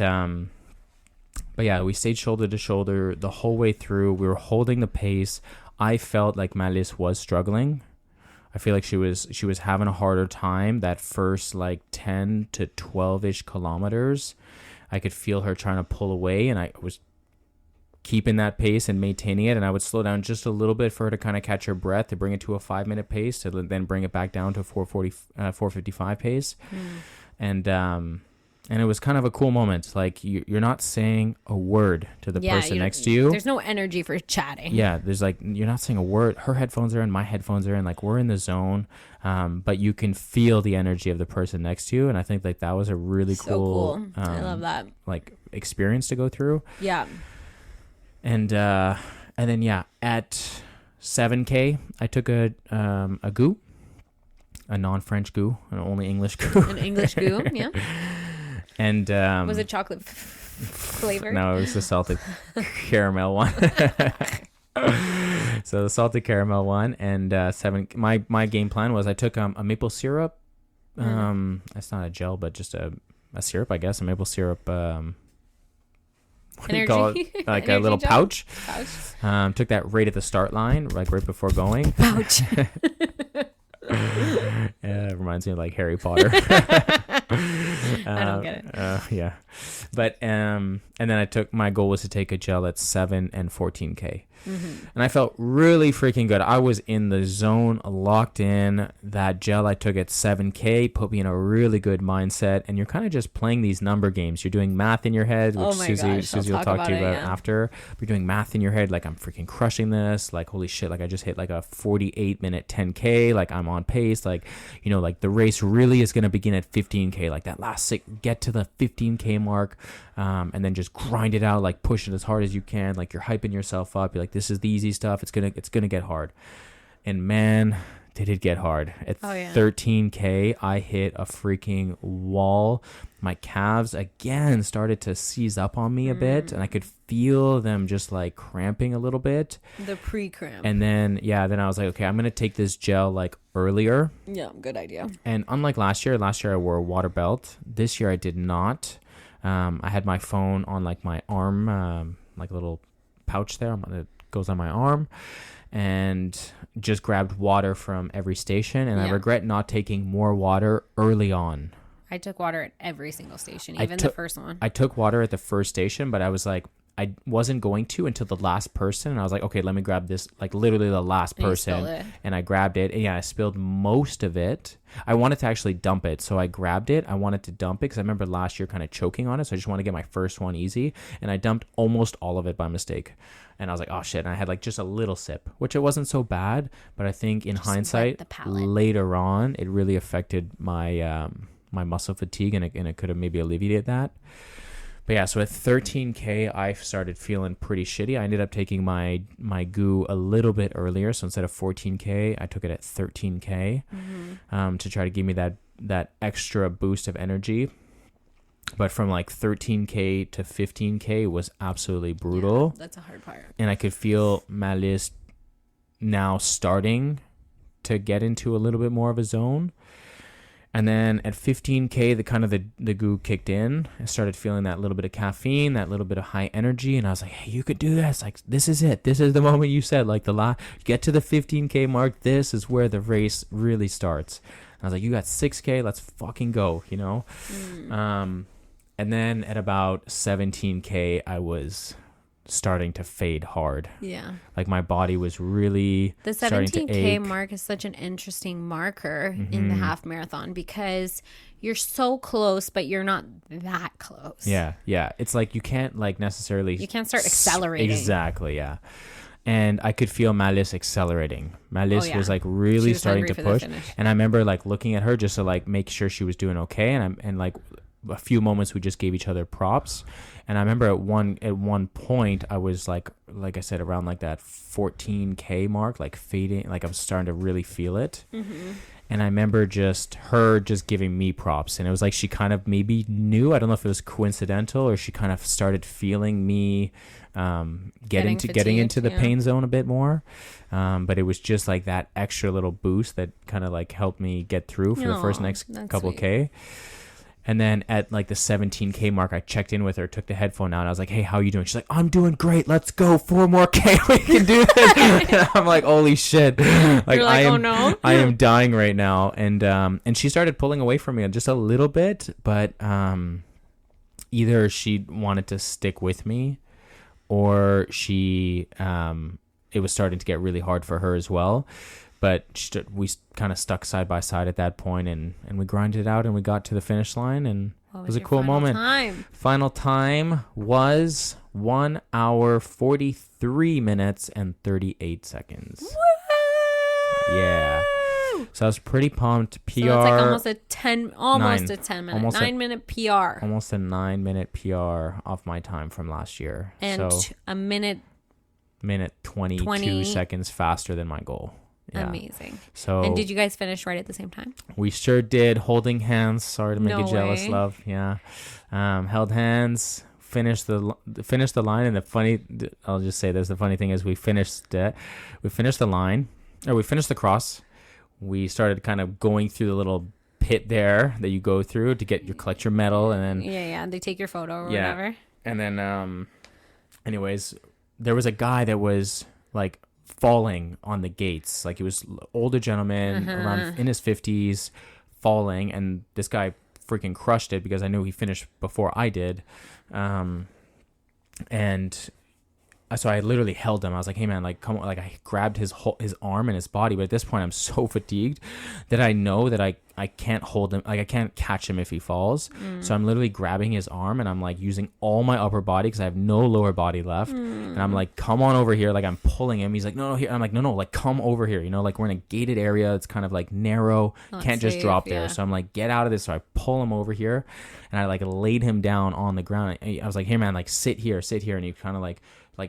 yeah, we stayed shoulder to shoulder the whole way through. We were holding the pace. I felt like Malice was struggling. I feel like she was having a harder time that first like 10 to 12-ish kilometers. I could feel her trying to pull away, and I was keeping that pace and maintaining it, and I would slow down just a little bit for her to kind of catch her breath, to bring it to a 5 minute pace, to then bring it back down to a 4:55 pace. And And it was kind of a cool moment. Like you're not saying a word to the person next to you. There's no energy for chatting. Yeah, there's like, you're not saying a word. Her headphones are in, my headphones are in. Like we're in the zone, but you can feel the energy of the person next to you. And I think like that was a really cool. I love that. Like experience to go through. Yeah. And then at 7K, I took a goo, a non-French goo, an only English goo. An English goo, yeah. And was it chocolate flavored? No, it was the salted caramel one. So the salted caramel one, and my game plan was I took a maple syrup. It's not a gel, but just a syrup, I guess, a maple syrup. What do you call it? Like a little pouch. Took that right at the start line, like right before going. Pouch. It reminds me of like Harry Potter. I don't get it. Yeah, but and then my goal was to take a gel at 7 and 14K. And I felt really freaking good. I was in the zone, locked in. That gel I took at 7K put me in a really good mindset. And you're kind of just playing these number games. You're doing math in your head, which Susie will talk to you about after. You're doing math in your head, like I'm freaking crushing this. Like holy shit! Like I just hit like a 48-minute 10K. Like I'm on pace. Like like the race really is gonna begin at 15K. Like that last get to the 15K mark. And then just grind it out, like push it as hard as you can. Like you're hyping yourself up. You're like, this is the easy stuff. It's gonna get hard. And man, did it get hard. At 13K, I hit a freaking wall. My calves again started to seize up on me a bit, and I could feel them just like cramping a little bit. The pre-cramp. And then I was like, okay, I'm gonna take this gel like earlier. Yeah, good idea. And unlike last year I wore a water belt. This year I did not. I had my phone on like my arm, like a little pouch there that goes on my arm, and just grabbed water from every station. And I regret not taking more water early on. I took water at every single station, even the first one. I took water at the first station, but I was like, I wasn't going to until the last person. And I was like, okay, let me grab this, like literally the last person. And I grabbed it. And I spilled most of it. I wanted to actually dump it. So I grabbed it. I wanted to dump it because I remember last year kind of choking on it. So I just want to get my first one easy. And I dumped almost all of it by mistake. And I was like, oh shit. And I had like just a little sip, which it wasn't so bad. But I think in hindsight, later on, it really affected my my muscle fatigue, and it could have maybe alleviated that. But yeah, so at 13K, I started feeling pretty shitty. I ended up taking my goo a little bit earlier. So instead of 14K, I took it at 13K to try to give me that extra boost of energy. But from like 13K to 15K was absolutely brutal. Yeah, that's a hard part. And I could feel my list now starting to get into a little bit more of a zone. And then at 15K, the goo kicked in. I started feeling that little bit of caffeine, that little bit of high energy. And I was like, hey, you could do this. Like, this is it. This is the moment you said, like get to the 15K mark. This is where the race really starts. And I was like, you got 6K. Let's fucking go, And then at about 17K, I was starting to fade hard. Yeah. Like my body was really the 17K mark is such an interesting marker in the half marathon because you're so close, but you're not that close. Yeah. Yeah. It's like you can't like necessarily. You can't start accelerating. Exactly. Yeah. And I could feel Malice accelerating. Malice was like really starting to push. And I remember like looking at her just to like make sure she was doing okay. And like a few moments we just gave each other props. And I remember at one point I was like I said, around like that 14K mark, like fading, like I was starting to really feel it. And I remember her giving me props, and it was like she kind of maybe knew. I don't know if it was coincidental or she kind of started feeling me getting into the pain zone a bit more. But it was just like that extra little boost that kind of like helped me get through for the next couple sweet. K. And then at like the 17K mark, I checked in with her, took the headphone out, and I was like, hey, how are you doing? She's like, I'm doing great. Let's go. 4 more K. We can do this. And I'm like, holy shit. Like, oh no. I am dying right now. And she started pulling away from me just a little bit, but either she wanted to stick with me or it was starting to get really hard for her as well. But we kind of stuck side by side at that point, and we grinded it out, and we got to the finish line, and What It was a cool moment. Final time was 1 hour, 43 minutes, and 38 seconds. Woo! Yeah. So I was pretty pumped. PR. So it's like almost a 10 minute, 9-minute PR. Almost a 9-minute PR off my time from last year. And so a minute 22 seconds faster than my goal. Yeah. Amazing. So, and did you guys finish right at the same time? We sure did. Holding hands. Sorry to make you jealous, love. Yeah. Held hands. Finished the line. And I'll just say this. The funny thing is we finished it. We finished the line. Or we finished the cross. We started kind of going through the little pit there that you go through to collect your medal. And then they take your photo or whatever. And then anyways, there was a guy that was like falling on the gates. Like he was older gentleman around in his 50s falling, and this guy freaking crushed it because I knew he finished before I did. And so I literally held him. I was like, hey man, like come on. Like I grabbed his arm and his body, but at this point I'm so fatigued that I know that I can't hold him. Like I can't catch him if he falls. So I'm literally grabbing his arm and I'm like using all my upper body because I have no lower body left. And I'm like, come on over here. Like I'm pulling him. He's like, no, here. I'm like, no, like come over here. You know, like we're in a gated area. It's kind of like narrow. Not can't safe, just drop there. So I'm like, get out of this. So I pull him over here and I like laid him down on the ground. I was like, hey man, like sit here. And he kind of like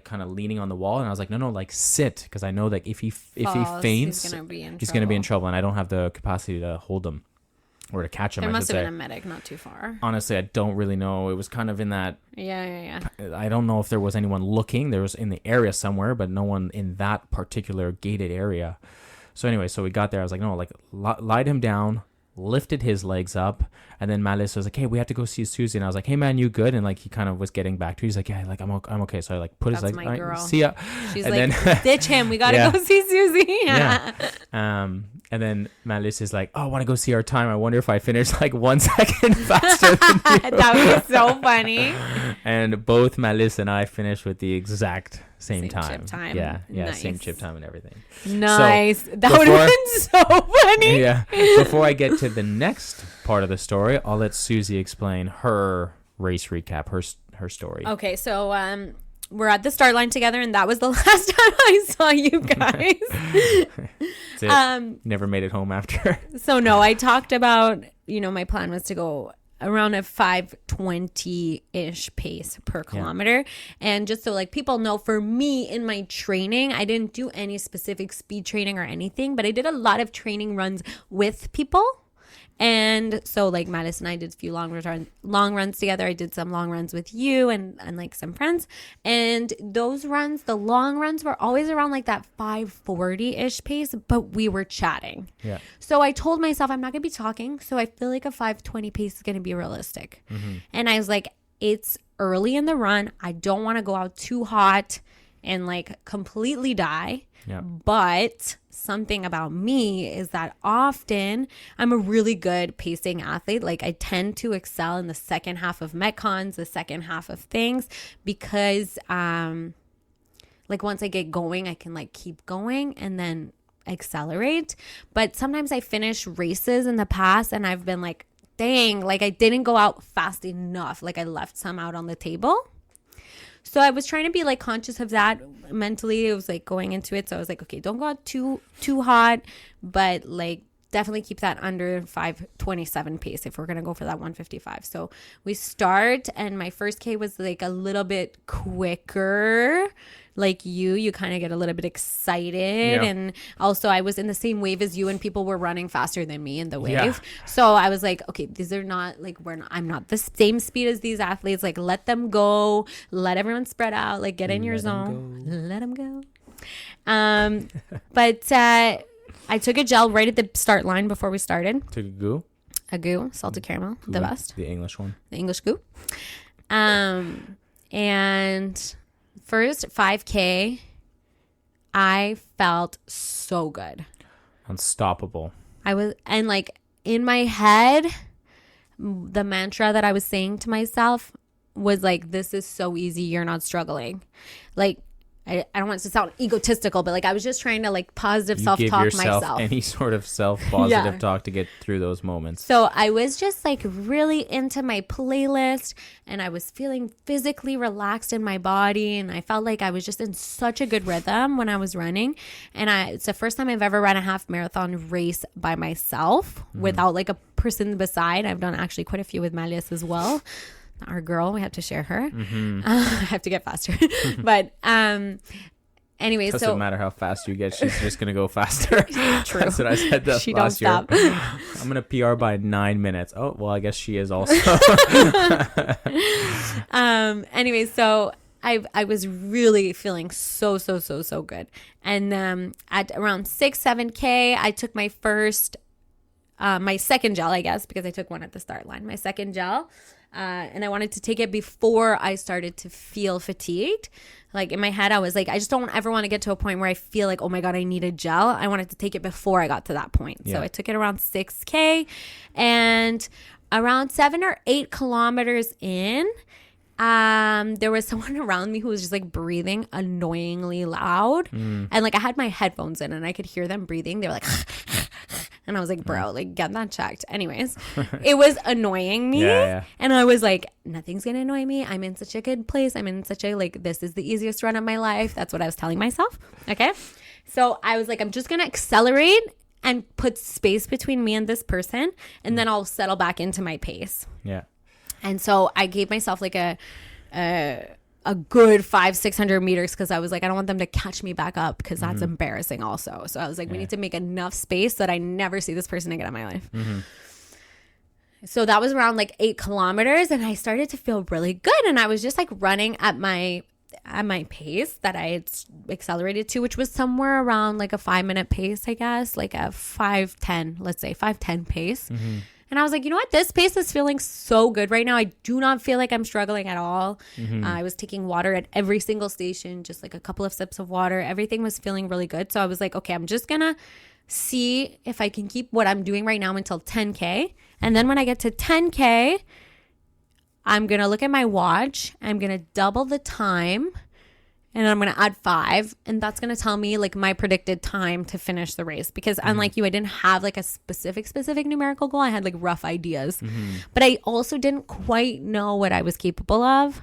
kind of leaning on the wall, and I was like, no, like sit, because I know that if he faints, he's gonna be in trouble, and I don't have the capacity to hold him or to catch him. There must have been a medic not too far. Honestly, I don't really know. It was kind of in that. Yeah. I don't know if there was anyone looking. There was in the area somewhere, but no one in that particular gated area. So anyway, we got there. I was like, no, like lied him down, lifted his legs up, and then Melissa was like, hey, we have to go see Susie. And I was like, hey man, you good? And like he kind of was getting back to me. He's like, yeah, like I'm okay. So I like put his legs. My girl. See ya. She's and like, then, ditch him, we gotta go see Susie. Yeah. And then Melissa's like, oh, I want to go see our time. I wonder if I finished like 1 second faster than you. That would be so funny. And both Melissa and I finished with the exact same time. Chip time. Yeah, nice. Same chip time and everything. Nice. So that would have been so funny. Yeah. Before I get to the next part of the story, I'll let Susie explain her race recap, her story. Okay, so we're at the start line together, and that was the last time I saw you guys. Never made it home after. So no, I talked about, my plan was to go around a 5:20-ish pace per kilometer. And just so like people know, for me in my training, I didn't do any specific speed training or anything, but I did a lot of training runs with people. And so like Madison and I did a few long runs together. I did some long runs with you and like some friends. And those runs, the long runs, were always around like that 5:40-ish pace, but we were chatting. Yeah. So I told myself I'm not going to be talking. So I feel like a 5:20 pace is going to be realistic. Mm-hmm. And I was like, it's early in the run. I don't want to go out too hot and like completely die. Yeah. But something about me is that often I'm a really good pacing athlete. Like I tend to excel in the second half of Metcons, the second half of things, because like once I get going, I can like keep going and then accelerate. But sometimes I finish races in the past and I've been like, dang, like I didn't go out fast enough. Like I left some out on the table. So I was trying to be like conscious of that mentally. It was like going into it. So I was like, okay, don't go out too hot, but like definitely keep that under 5:27 pace if we're going to go for that 1:55. So we start, and my first K was like a little bit quicker. Like you kind of get a little bit excited. Yeah. And also I was in the same wave as you, and people were running faster than me in the wave. Yeah. So I was like, okay, these are not like, I'm not the same speed as these athletes. Like let them go, let everyone spread out, like get in your zone, let them go. But I took a gel right at the start line before we started. Took a goo? A goo, salted caramel, goo, the best. The English one. The English goo. And first 5K, I felt so good. Unstoppable. And like in my head, the mantra that I was saying to myself was like, this is so easy. You're not struggling. Like I don't want it to sound egotistical, but like I was just trying to like positive self-talk myself. Any sort of self-positive talk to get through those moments. So I was just like really into my playlist, and I was feeling physically relaxed in my body, and I felt like I was just in such a good rhythm when I was running. And it's the first time I've ever run a half marathon race by myself without like a person beside. I've done actually quite a few with Malice as well. Our girl, we have to share her. I have to get faster. But anyway, doesn't matter how fast you get, she's just gonna go faster. True. That's what I said she last year. Don't stop. I'm gonna PR by 9 minutes. Oh well, I guess she is also. Anyway, so I was really feeling so good. And at around 6-7K, I took my first my second gel, I guess, because I took one at the start line. My second gel. And I wanted to take it before I started to feel fatigued. Like in my head, I was like, I just don't ever want to get to a point where I feel like, oh my God, I need a gel. I wanted to take it before I got to that point. Yeah. So I took it around 6K, and around 7 or 8 kilometers in, there was someone around me who was just like breathing annoyingly loud. And like I had my headphones in and I could hear them breathing. They were like, and I was like, bro, like get that checked. Anyways, it was annoying me. And I was like, nothing's going to annoy me. I'm in such a good place. I'm in such a, like, this is the easiest run of my life. That's what I was telling myself. Okay. So I was like, I'm just going to accelerate and put space between me and this person. And then I'll settle back into my pace. Yeah. And so I gave myself like a good 500-600 meters, because I was like, I don't want them to catch me back up, because that's embarrassing also. So I was like, we need to make enough space so that I never see this person again in my life. So that was around like 8 kilometers, and I started to feel really good. And I was just like running at my pace that I had accelerated to, which was somewhere around like a 5-minute pace, I guess, like a 5:10, let's say 5:10 pace. And I was like, you know what? This pace is feeling so good right now. I do not feel like I'm struggling at all. I was taking water at every single station, just like a couple of sips of water. Everything was feeling really good. So I was like, okay, I'm just going to see if I can keep what I'm doing right now until 10K. And then when I get to 10K, I'm going to look at my watch. I'm going to double the time. And I'm going to add 5. And that's going to tell me like my predicted time to finish the race. Because unlike you, I didn't have like a specific numerical goal. I had like rough ideas. But I also didn't quite know what I was capable of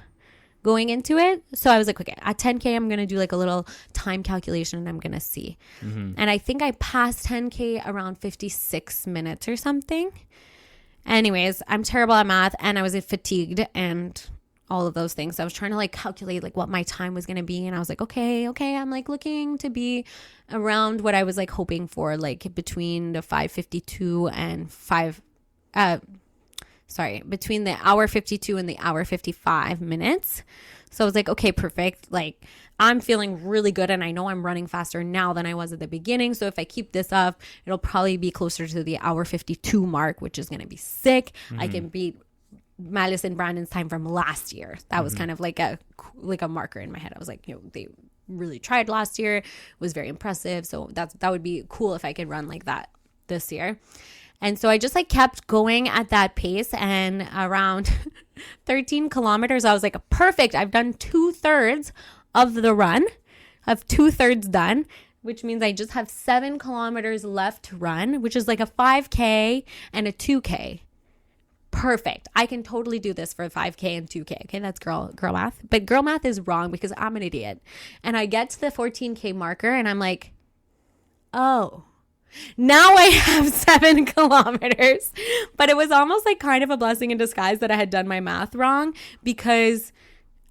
going into it. So I was like, okay, at 10K, I'm going to do like a little time calculation and I'm going to see. And I think I passed 10K around 56 minutes or something. Anyways, I'm terrible at math, and I was fatigued and all of those things. So I was trying to like calculate like what my time was going to be. And I was like, okay. I'm like looking to be around what I was like hoping for, like between the 5:52 and between the hour 52 and the hour 55 minutes. So I was like, okay, perfect. Like I'm feeling really good, and I know I'm running faster now than I was at the beginning. So if I keep this up, it'll probably be closer to the hour 52 mark, which is going to be sick. I can beat Malice and Brandon's time from last year. That was kind of like a marker in my head. I was like, you know, they really tried last year. It was very impressive. So that would be cool if I could run like that this year. And so I just like kept going at that pace, and around 13 kilometers, I was like, perfect. I've done 2/3 of the run. I have 2/3 done, which means I just have 7 kilometers left to run, which is like a 5K and a 2K. Perfect. I can totally do this for 5K and 2K. Okay, that's girl math. But girl math is wrong because I'm an idiot. And I get to the 14K marker and I'm like, oh, now I have 7 kilometers. But it was almost like kind of a blessing in disguise that I had done my math wrong, because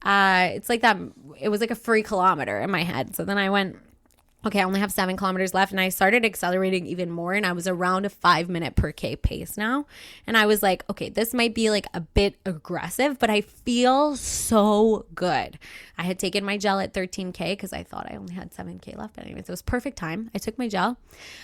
it's like that. It was like a free kilometer in my head. So then I went, okay, I only have 7 kilometers left. And I started accelerating even more. And I was around a 5-minute per K pace now. And I was like, okay, this might be like a bit aggressive, but I feel so good. I had taken my gel at 13K because I thought I only had 7K left. But anyways, it was perfect time. I took my gel.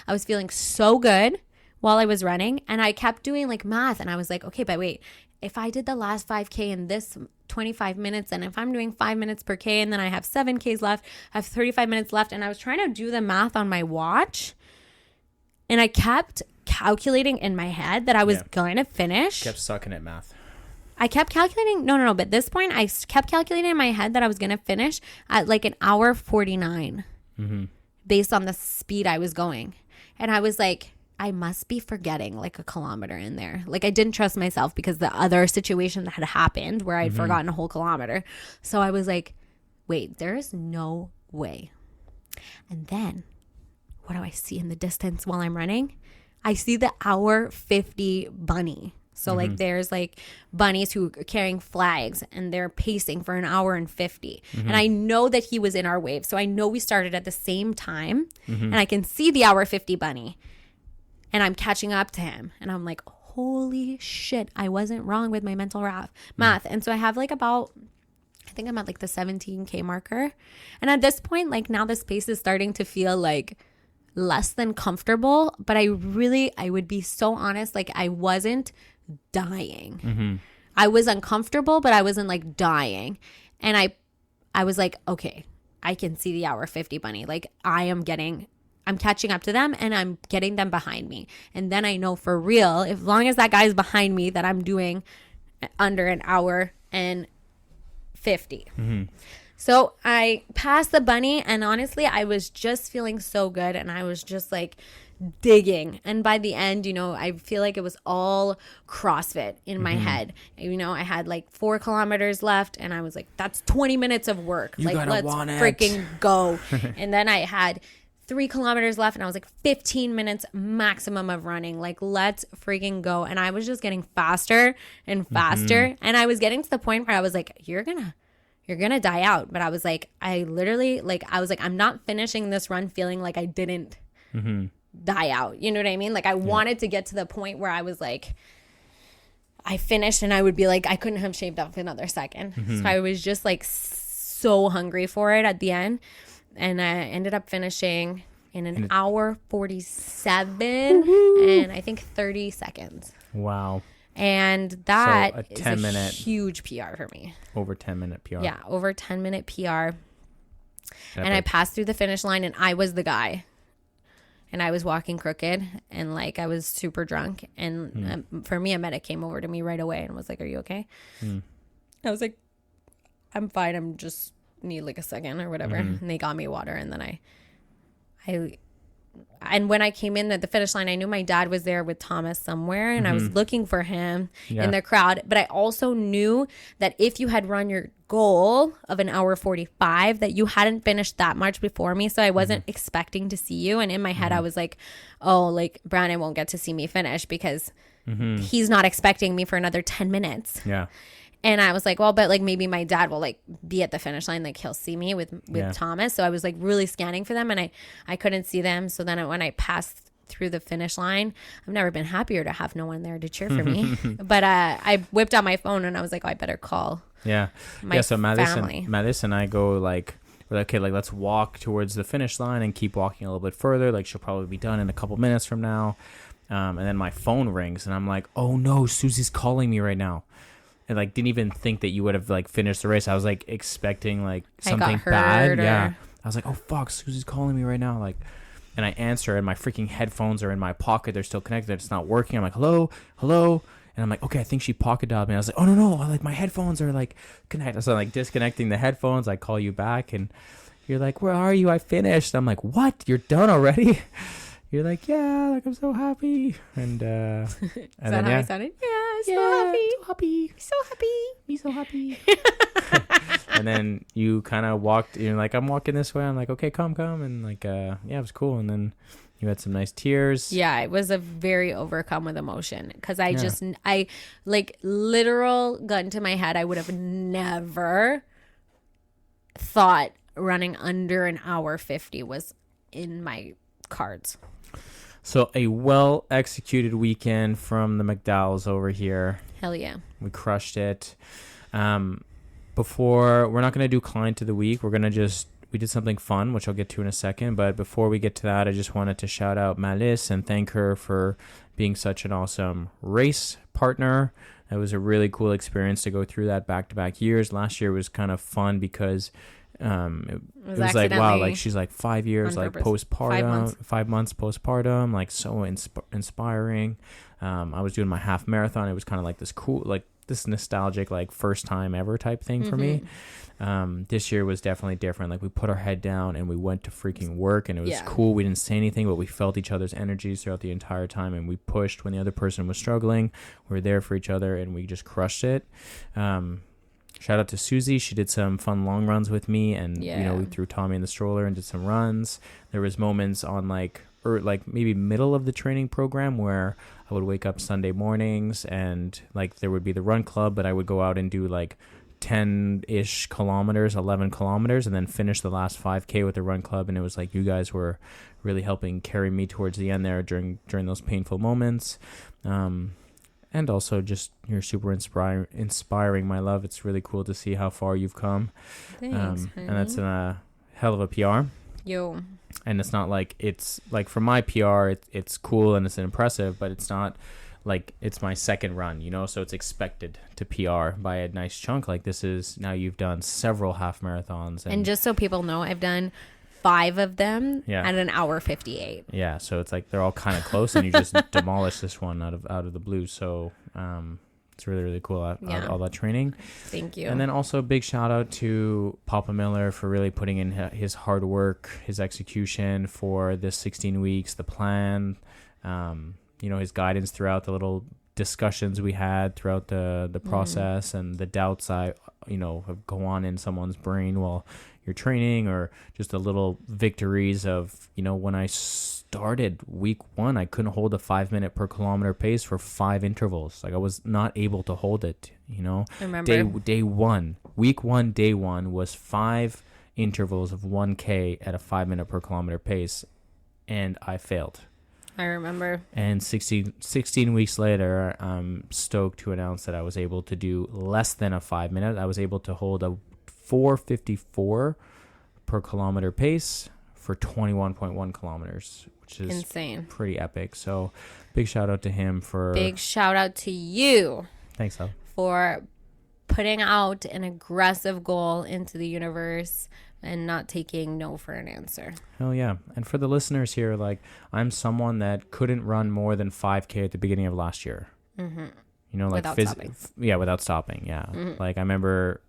I was feeling so good while I was running. And I kept doing like math. And I was like, okay, but wait, if I did the last 5K in this 25 minutes, and if I'm doing 5 minutes per K, and then I have 7Ks left, I have 35 minutes left. And I was trying to do the math on my watch, and I kept calculating in my head that I was going to finish. Kept sucking at math. I kept calculating. No. But at this point, I kept calculating in my head that I was going to finish at like an hour 49 based on the speed I was going. And I was like, I must be forgetting like a kilometer in there. Like I didn't trust myself because the other situation that had happened where I'd forgotten a whole kilometer. So I was like, wait, there is no way. And then what do I see in the distance while I'm running? I see the hour 50 bunny. So like there's like bunnies who are carrying flags and they're pacing for an hour and 50. And I know that he was in our wave. So I know we started at the same time and I can see the hour 50 bunny and I'm catching up to him. And I'm like, holy shit, I wasn't wrong with my mental math. And so I have like about, I think I'm at like the 17K marker. And at this point, like now the space is starting to feel like less than comfortable. But I would be so honest, like I wasn't dying. I was uncomfortable, but I wasn't like dying. And I was like, okay, I can see the hour 50 bunny. Like I'm catching up to them and I'm getting them behind me. And then I know for real, as long as that guy's behind me, that I'm doing under an hour and 50. So I passed the bunny and honestly, I was just feeling so good and I was just like digging. And by the end, you know, I feel like it was all CrossFit in my head. You know, I had like 4 kilometers left and I was like, that's 20 minutes of work. You like, let's freaking go. And then I had 3 kilometers left and I was like 15 minutes maximum of running. Like, let's freaking go. And I was just getting faster and faster. And I was getting to the point where I was like, you're gonna die out. But I was like, I'm not finishing this run feeling like I didn't die out. You know what I mean? Like I wanted to get to the point where I was like, I finished and I would be like, I couldn't have shaved off another second. So I was just like so hungry for it at the end. And I ended up finishing in an hour 47 and I think 30 seconds. Wow. And that so is a huge PR for me. Over 10-minute PR. Yeah, over 10-minute PR. And I passed through the finish line and I was the guy. And I was walking crooked and like I was super drunk. And for me, a medic came over to me right away and was like, are you okay? I was like, I'm fine. I'm just need like a second or whatever. And they got me water. And then and when I came in at the finish line, I knew my dad was there with Thomas somewhere and I was looking for him in the crowd. But I also knew that if you had run your goal of an hour 45, that you hadn't finished that much before me. So I wasn't expecting to see you. And in my head, I was like, oh, like Brandon won't get to see me finish because he's not expecting me for another 10 minutes. Yeah. And I was like, well, but like maybe my dad will like be at the finish line, like he'll see me with Thomas. So I was like really scanning for them and I couldn't see them. So then when I passed through the finish line, I've never been happier to have no one there to cheer for me. But I whipped out my phone and I was like, oh, I better call. Yeah. So Malis and I go like, we're like, okay, like let's walk towards the finish line and keep walking a little bit further. Like she'll probably be done in a couple minutes from now. And then my phone rings and I'm like, oh no, Susie's calling me right now. And like didn't even think that you would have like finished the race. I was like expecting like something bad. Yeah. I was like, oh fuck, Susie's calling me right now. Like, and I answer and my freaking headphones are in my pocket. They're still connected. It's not working. I'm like, hello. And I'm like, okay, I think she pocket dialed me. I was like, oh no, like my headphones are like connected. So I'm like disconnecting the headphones. I call you back and you're like, where are you? I finished. I'm like, what? You're done already? You're like, yeah, like I'm so happy. And and is that how I sounded? Yeah, so happy. Me so happy. And then you kind of walked, you're like, I'm walking this way. I'm like, okay, come. And like, yeah, it was cool. And then you had some nice tears. Yeah, it was a very overcome with emotion because I like literal gun to my head. I would have never thought running under an hour 50 was in my cards. So a well-executed weekend from the McDowells over here. Hell yeah. We crushed it. We're not going to do client of the week. We did something fun, which I'll get to in a second. But before we get to that, I just wanted to shout out Malis and thank her for being such an awesome race partner. It was a really cool experience to go through that back-to-back years. Last year was kind of fun because it was like, wow, like she's like 5 years like postpartum, 5 months postpartum, like so inspiring. I was doing my half marathon. It was kind of like this cool, like this nostalgic, like first time ever type thing for me. This year was definitely different. Like we put our head down and we went to freaking work, and it was cool. We didn't say anything, but we felt each other's energies throughout the entire time, and we pushed when the other person was struggling. We were there for each other, and we just crushed it. Shout out to Susie. She did some fun long runs with me, and you know, we threw Tommy in the stroller and did some runs. There was moments on like maybe middle of the training program where I would wake up Sunday mornings and like there would be the run club, but I would go out and do like 10-ish kilometers, 11 kilometers, and then finish the last 5K with the run club. And it was like you guys were really helping carry me towards the end there during those painful moments. And also just you're super inspiring, my love. It's really cool to see how far you've come. Thanks, and that's a hell of a PR. Yo. And it's not like, it's like for my PR, it's cool and it's impressive, but it's not like it's my second run, you know, so it's expected to PR by a nice chunk. Like this is, now you've done several half marathons. And just so people know, I've done 5 of them at an hour 58. Yeah, so it's like they're all kind of close, and you just demolished this one out of the blue. So it's really, really cool, all that training. Thank you. And then also a big shout out to Papa Miller for really putting in his hard work, his execution for this 16 weeks, the plan, you know, his guidance throughout the little discussions we had throughout the process, and the doubts have go on in someone's brain while you're training, or just the little victories of, you know, when I started week 1, I couldn't hold a 5-minute per kilometer pace for 5 intervals. Like I was not able to hold it, you know. I remember week 1, day 1 was 5 intervals of 1K at a 5-minute per kilometer pace, and I failed. I remember. And 16 weeks later, I'm stoked to announce that I was able to do less than a 5-minute. I was able to hold a 4:54 per kilometer pace for 21.1 kilometers, which is insane, pretty epic. So big shout out to him big shout out to you. Thanks, love. For putting out an aggressive goal into the universe and not taking no for an answer. Hell yeah. And for the listeners here, like, I'm someone that couldn't run more than 5K at the beginning of last year. You know, like without stopping. Without stopping. Yeah. Like I remember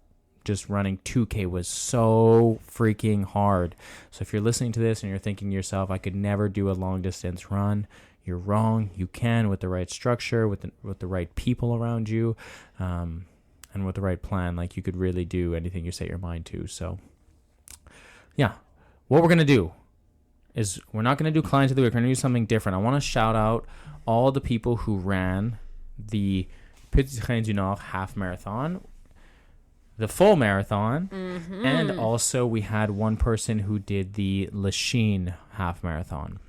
just running 2K was so freaking hard. So if you're listening to this and you're thinking to yourself, I could never do a long distance run, you're wrong. You can, with the right structure, with the right people around you, and with the right plan. Like, you could really do anything you set your mind to. So yeah, what we're going to do is we're not going to do clients of the week. We're going to do something different. I want to shout out all the people who ran the Petit Train du Nord half marathon, the full marathon, and also we had one person who did the Lachine half marathon.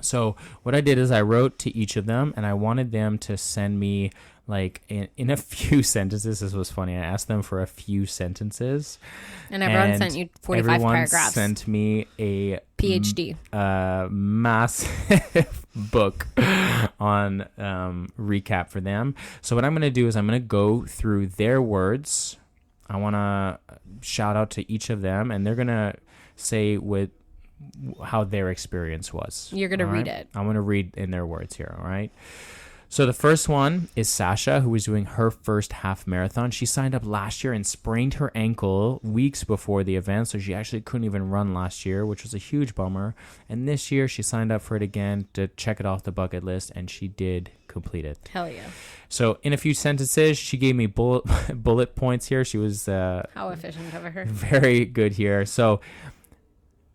So what I did is I wrote to each of them, and I wanted them to send me, like, in a few sentences. This was funny. I asked them for a few sentences. And everyone sent you 45 paragraphs. Everyone sent me a PhD. Massive book on recap for them. So what I'm going to do is I'm going to go through their words. I want to shout out to each of them, and they're going to say how their experience was. You're going to read it. I'm going to read in their words here, all right? So the first one is Sasha, who was doing her first half marathon. She signed up last year and sprained her ankle weeks before the event, so she actually couldn't even run last year, which was a huge bummer. And this year, she signed up for it again to check it off the bucket list, and she did complete it. Hell yeah. So in a few sentences, she gave me bullet points here. She was how efficient of her. Very good here. So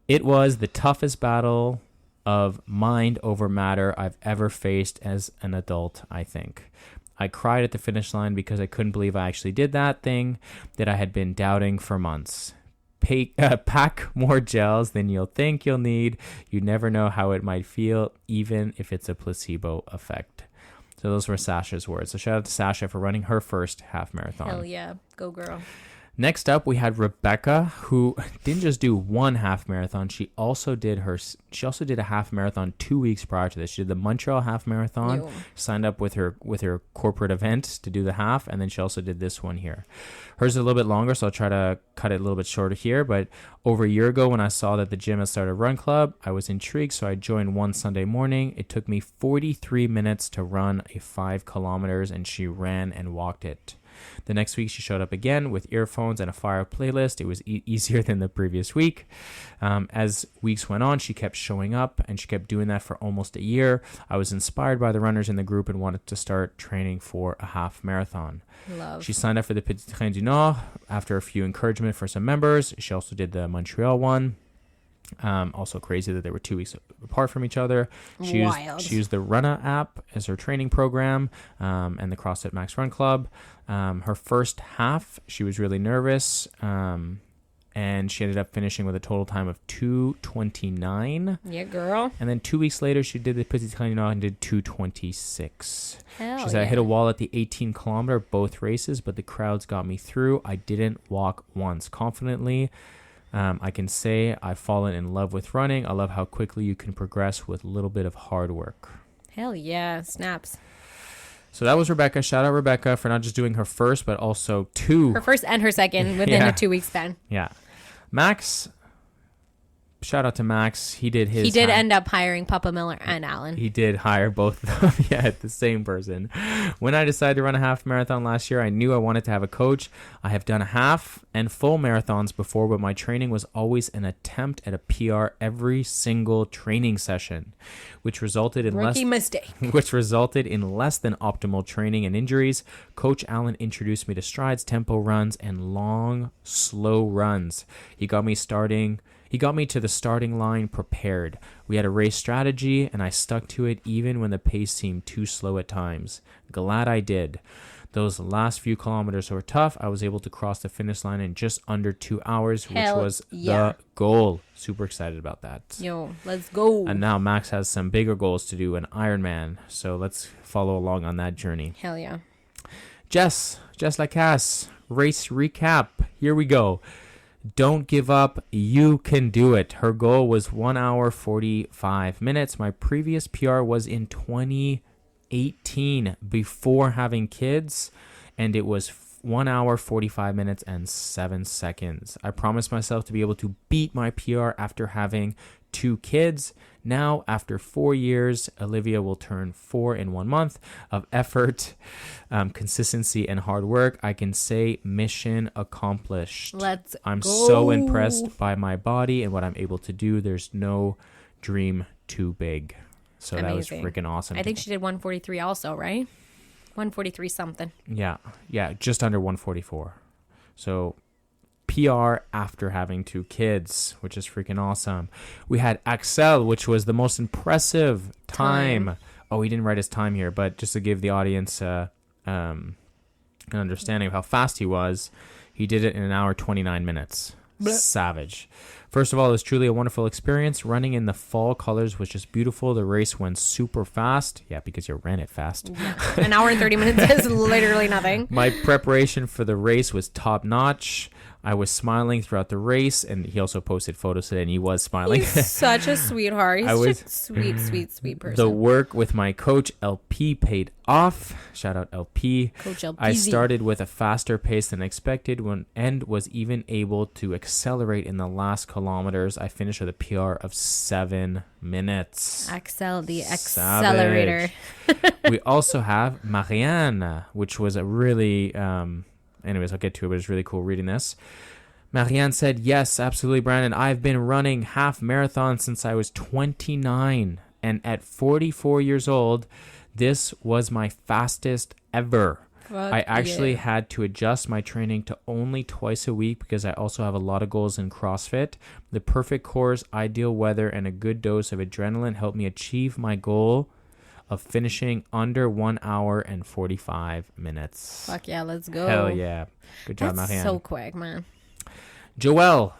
it was the toughest battle of mind over matter I've ever faced as an adult, I think. I cried at the finish line because I couldn't believe I actually did that thing that I had been doubting for months. Pack more gels than you'll think you'll need. You never know how it might feel, even if it's a placebo effect. So those were Sasha's words. So shout out to Sasha for running her first half marathon. Hell yeah. Go girl. Next up, we had Rebecca, who didn't just do one half marathon. She also did a half marathon 2 weeks prior to this. She did the Montreal half marathon, signed up with her corporate event to do the half, and then she also did this one here. Hers is a little bit longer, so I'll try to cut it a little bit shorter here. But over a year ago, when I saw that the gym had started a run club, I was intrigued, so I joined one Sunday morning. It took me 43 minutes to run a 5 kilometers, and she ran and walked it. The next week, she showed up again with earphones and a fire playlist. It was easier than the previous week. As weeks went on, she kept showing up, and she kept doing that for almost a year. I was inspired by the runners in the group and wanted to start training for a half marathon. Love. She signed up for the Petit Train du Nord after a few encouragement for some members. She also did the Montreal one. Also crazy that they were 2 weeks apart from each other. She used the Runna app as her training program, and the CrossFit Max Run Club. Her first half, she was really nervous, and she ended up finishing with a total time of 2:29. Yeah, girl. And then 2 weeks later, she did the Petit Train du Nord and did 2:26. She said, yeah. I hit a wall at the 18-kilometer both races, but the crowds got me through. I didn't walk once. Confidently, I can say I've fallen in love with running. I love how quickly you can progress with a little bit of hard work. Hell yeah. Snaps. So that was Rebecca. Shout out Rebecca for not just doing her first, but also two. Her first and her second within a 2 week span. Yeah. Max, shout out to Max. He did his. He did end up hiring Papa Miller and Alan. He did hire both of them. Yeah, the same person. When I decided to run a half marathon last year, I knew I wanted to have a coach. I have done half and full marathons before, but my training was always an attempt at a PR every single training session, which resulted in less than optimal training and injuries. Coach Alan introduced me to strides, tempo runs, and long, slow runs. He got me to the starting line prepared. We had a race strategy, and I stuck to it even when the pace seemed too slow at times. Glad I did. Those last few kilometers were tough. I was able to cross the finish line in just under 2 hours, which was the goal. Super excited about that. Yo, let's go. And now Max has some bigger goals to do, an Ironman. So let's follow along on that journey. Hell yeah. Jess Lacasse, race recap. Here we go. Don't give up. You can do it. Her goal was 1 hour, 45 minutes. My previous PR was in 2018 before having kids, and it was 1 hour, 45 minutes, and 7 seconds. I promised myself to be able to beat my PR after having 2 kids. Now, after 4 years, Olivia will turn 4 in 1 month of effort, consistency, and hard work. I can say mission accomplished. I'm so impressed by my body and what I'm able to do. There's no dream too big. So Amazing. That was freaking awesome. I think she did 143 also, right? 143 something. Yeah, just under 144. So PR after having 2 kids, which is freaking awesome. We had Axel, which was the most impressive time. Oh, he didn't write his time here, but just to give the audience an understanding of how fast he was, he did it in 1 hour, 29 minutes. Savage. First of all, it was truly a wonderful experience. Running in the fall colors was just beautiful. The race went super fast. Yeah, because you ran it fast. Yeah. 1 hour and 30 minutes is literally nothing. My preparation for the race was top notch. I was smiling throughout the race, and he also posted photos today, and he was smiling. He's such a sweetheart. He's such a sweet person. The work with my coach, LP, paid off. Shout out LP. Coach LP. I started with a faster pace than expected and was even able to accelerate in the last kilometers. I finished with a PR of 7 minutes. Axel, the accelerator. We also have Marianne, which was a really... anyways, I'll get to it, but it's really cool reading this. Marianne said, yes, absolutely, Brandon. I've been running half marathons since I was 29. And at 44 years old, this was my fastest ever. I actually had to adjust my training to only twice a week because I also have a lot of goals in CrossFit. The perfect course, ideal weather, and a good dose of adrenaline helped me achieve my goal of finishing under 1 hour and 45 minutes. Fuck yeah, let's go. Hell yeah. Good job, Marianne. That's so quick, man. Joelle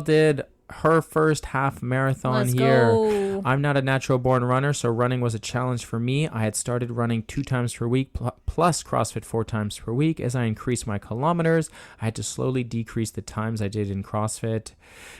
did her first half marathon here. Go. I'm not a natural born runner, so running was a challenge for me. I had started running 2 times per week plus CrossFit 4 times per week. As I increased my kilometers, I had to slowly decrease the times I did in CrossFit.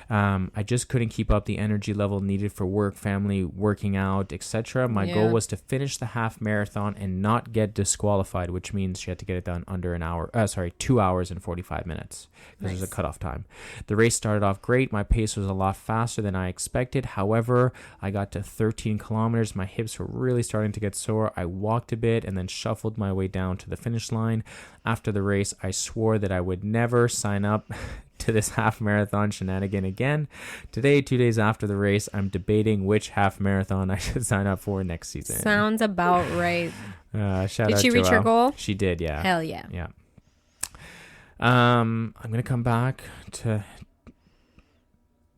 I just couldn't keep up the energy level needed for work, family, working out, etc. My goal was to finish the half marathon and not get disqualified, which means she had to get it done under 2 hours and 45 minutes. This was a cutoff time. The race started off great. My pace was was a lot faster than I expected. However, I got to 13 kilometers. My hips were really starting to get sore. I walked a bit and then shuffled my way down to the finish line. After the race, I swore that I would never sign up to this half marathon shenanigan again. Today, 2 days after the race, I'm debating which half marathon I should sign up for next season. Sounds about right. Did she reach her goal? She did, yeah. Hell yeah. Yeah. I'm going to come back to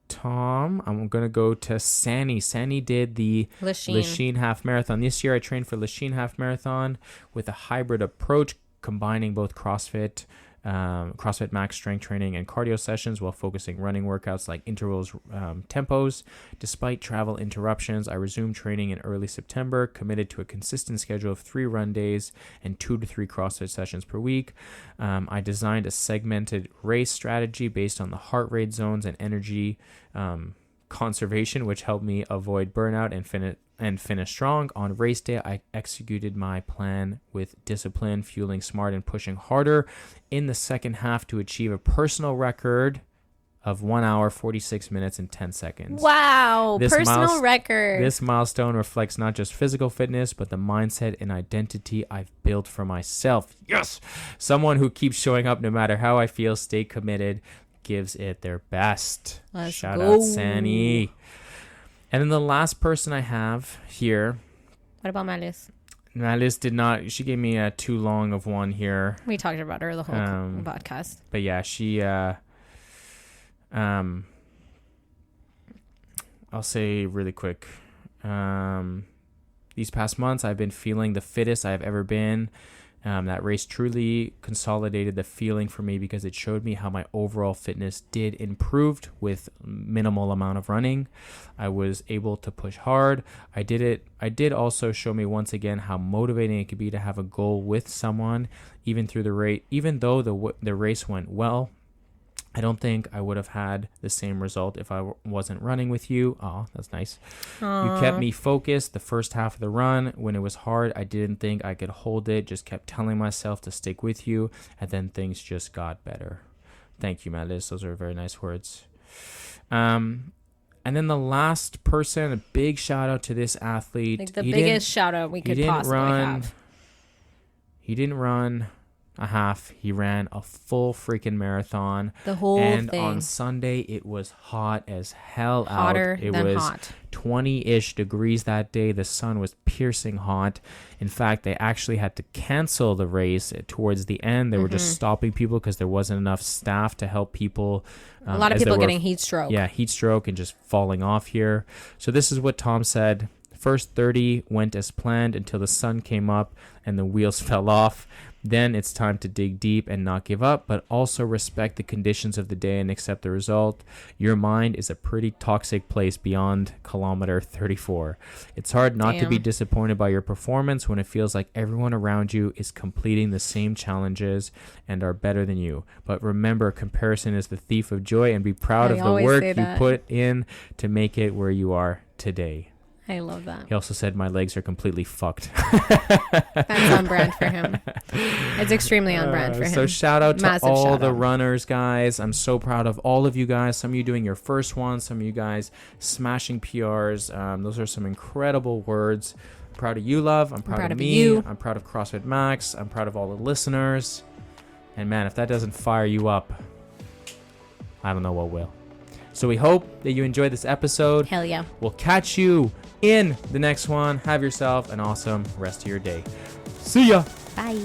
Tom. I'm going to go to Sani. Sani did the Lachine half marathon. This year I trained for Lachine half marathon with a hybrid approach, combining both CrossFit Max strength training and cardio sessions while focusing running workouts like intervals, tempos. Despite travel interruptions, I resumed training in early September, committed to a consistent schedule of 3 run days and 2 to 3 CrossFit sessions per week. I designed a segmented race strategy based on the heart rate zones and energy conservation, which helped me avoid burnout and finish strong. On race day, I executed my plan with discipline, fueling smart and pushing harder in the second half to achieve a personal record of 1 hour, 46 minutes, and 10 seconds. Wow, personal record. This milestone reflects not just physical fitness, but the mindset and identity I've built for myself. Yes! Someone who keeps showing up no matter how I feel, stay committed, gives it their best. Shout out Sani. And then the last person I have here. What about Malice? Malice did not. She gave me too long of one here. We talked about her the whole podcast. But yeah, she. I'll say really quick. These past months, I've been feeling the fittest I've ever been. That race truly consolidated the feeling for me because it showed me how my overall fitness did improved with minimal amount of running. I was able to push hard. I did also show me once again how motivating it could be to have a goal with someone, even through the race. Even though the race went well, I don't think I would have had the same result if I wasn't running with you. Oh, that's nice. Aww. You kept me focused the first half of the run. When it was hard, I didn't think I could hold it. Just kept telling myself to stick with you. And then things just got better. Thank you, Malice. Those are very nice words. And then the last person, a big shout out to this athlete. Like the biggest shout out we could possibly have. He didn't run a half. He ran a full freaking marathon. The whole thing. And on Sunday, it was hot as hell out. Hotter than hot. 20-ish degrees that day. The sun was piercing hot. In fact, they actually had to cancel the race towards the end. They were just stopping people because there wasn't enough staff to help people. A lot of people getting heat stroke. Yeah, heat stroke and just falling off here. So this is what Tom said. First 30 went as planned until the sun came up and the wheels fell off. Then it's time to dig deep and not give up, but also respect the conditions of the day and accept the result. Your mind is a pretty toxic place beyond kilometer 34. It's hard not to be disappointed by your performance when it feels like everyone around you is completing the same challenges and are better than you. But remember, comparison is the thief of joy, and be proud of the work you put in to make it where you are today. I love that. He also said my legs are completely fucked. That's on brand for him. It's extremely on brand for him. So shout out to all the runners, guys. I'm so proud of all of you guys. Some of you doing your first one. Some of you guys smashing PRs. Those are some incredible words. I'm proud of you, love. I'm proud of me. I'm proud of CrossFit Max. I'm proud of all the listeners. And man, if that doesn't fire you up, I don't know what will. So we hope that you enjoyed this episode. Hell yeah. We'll catch you in the next one. Have yourself an awesome rest of your day. See ya. Bye.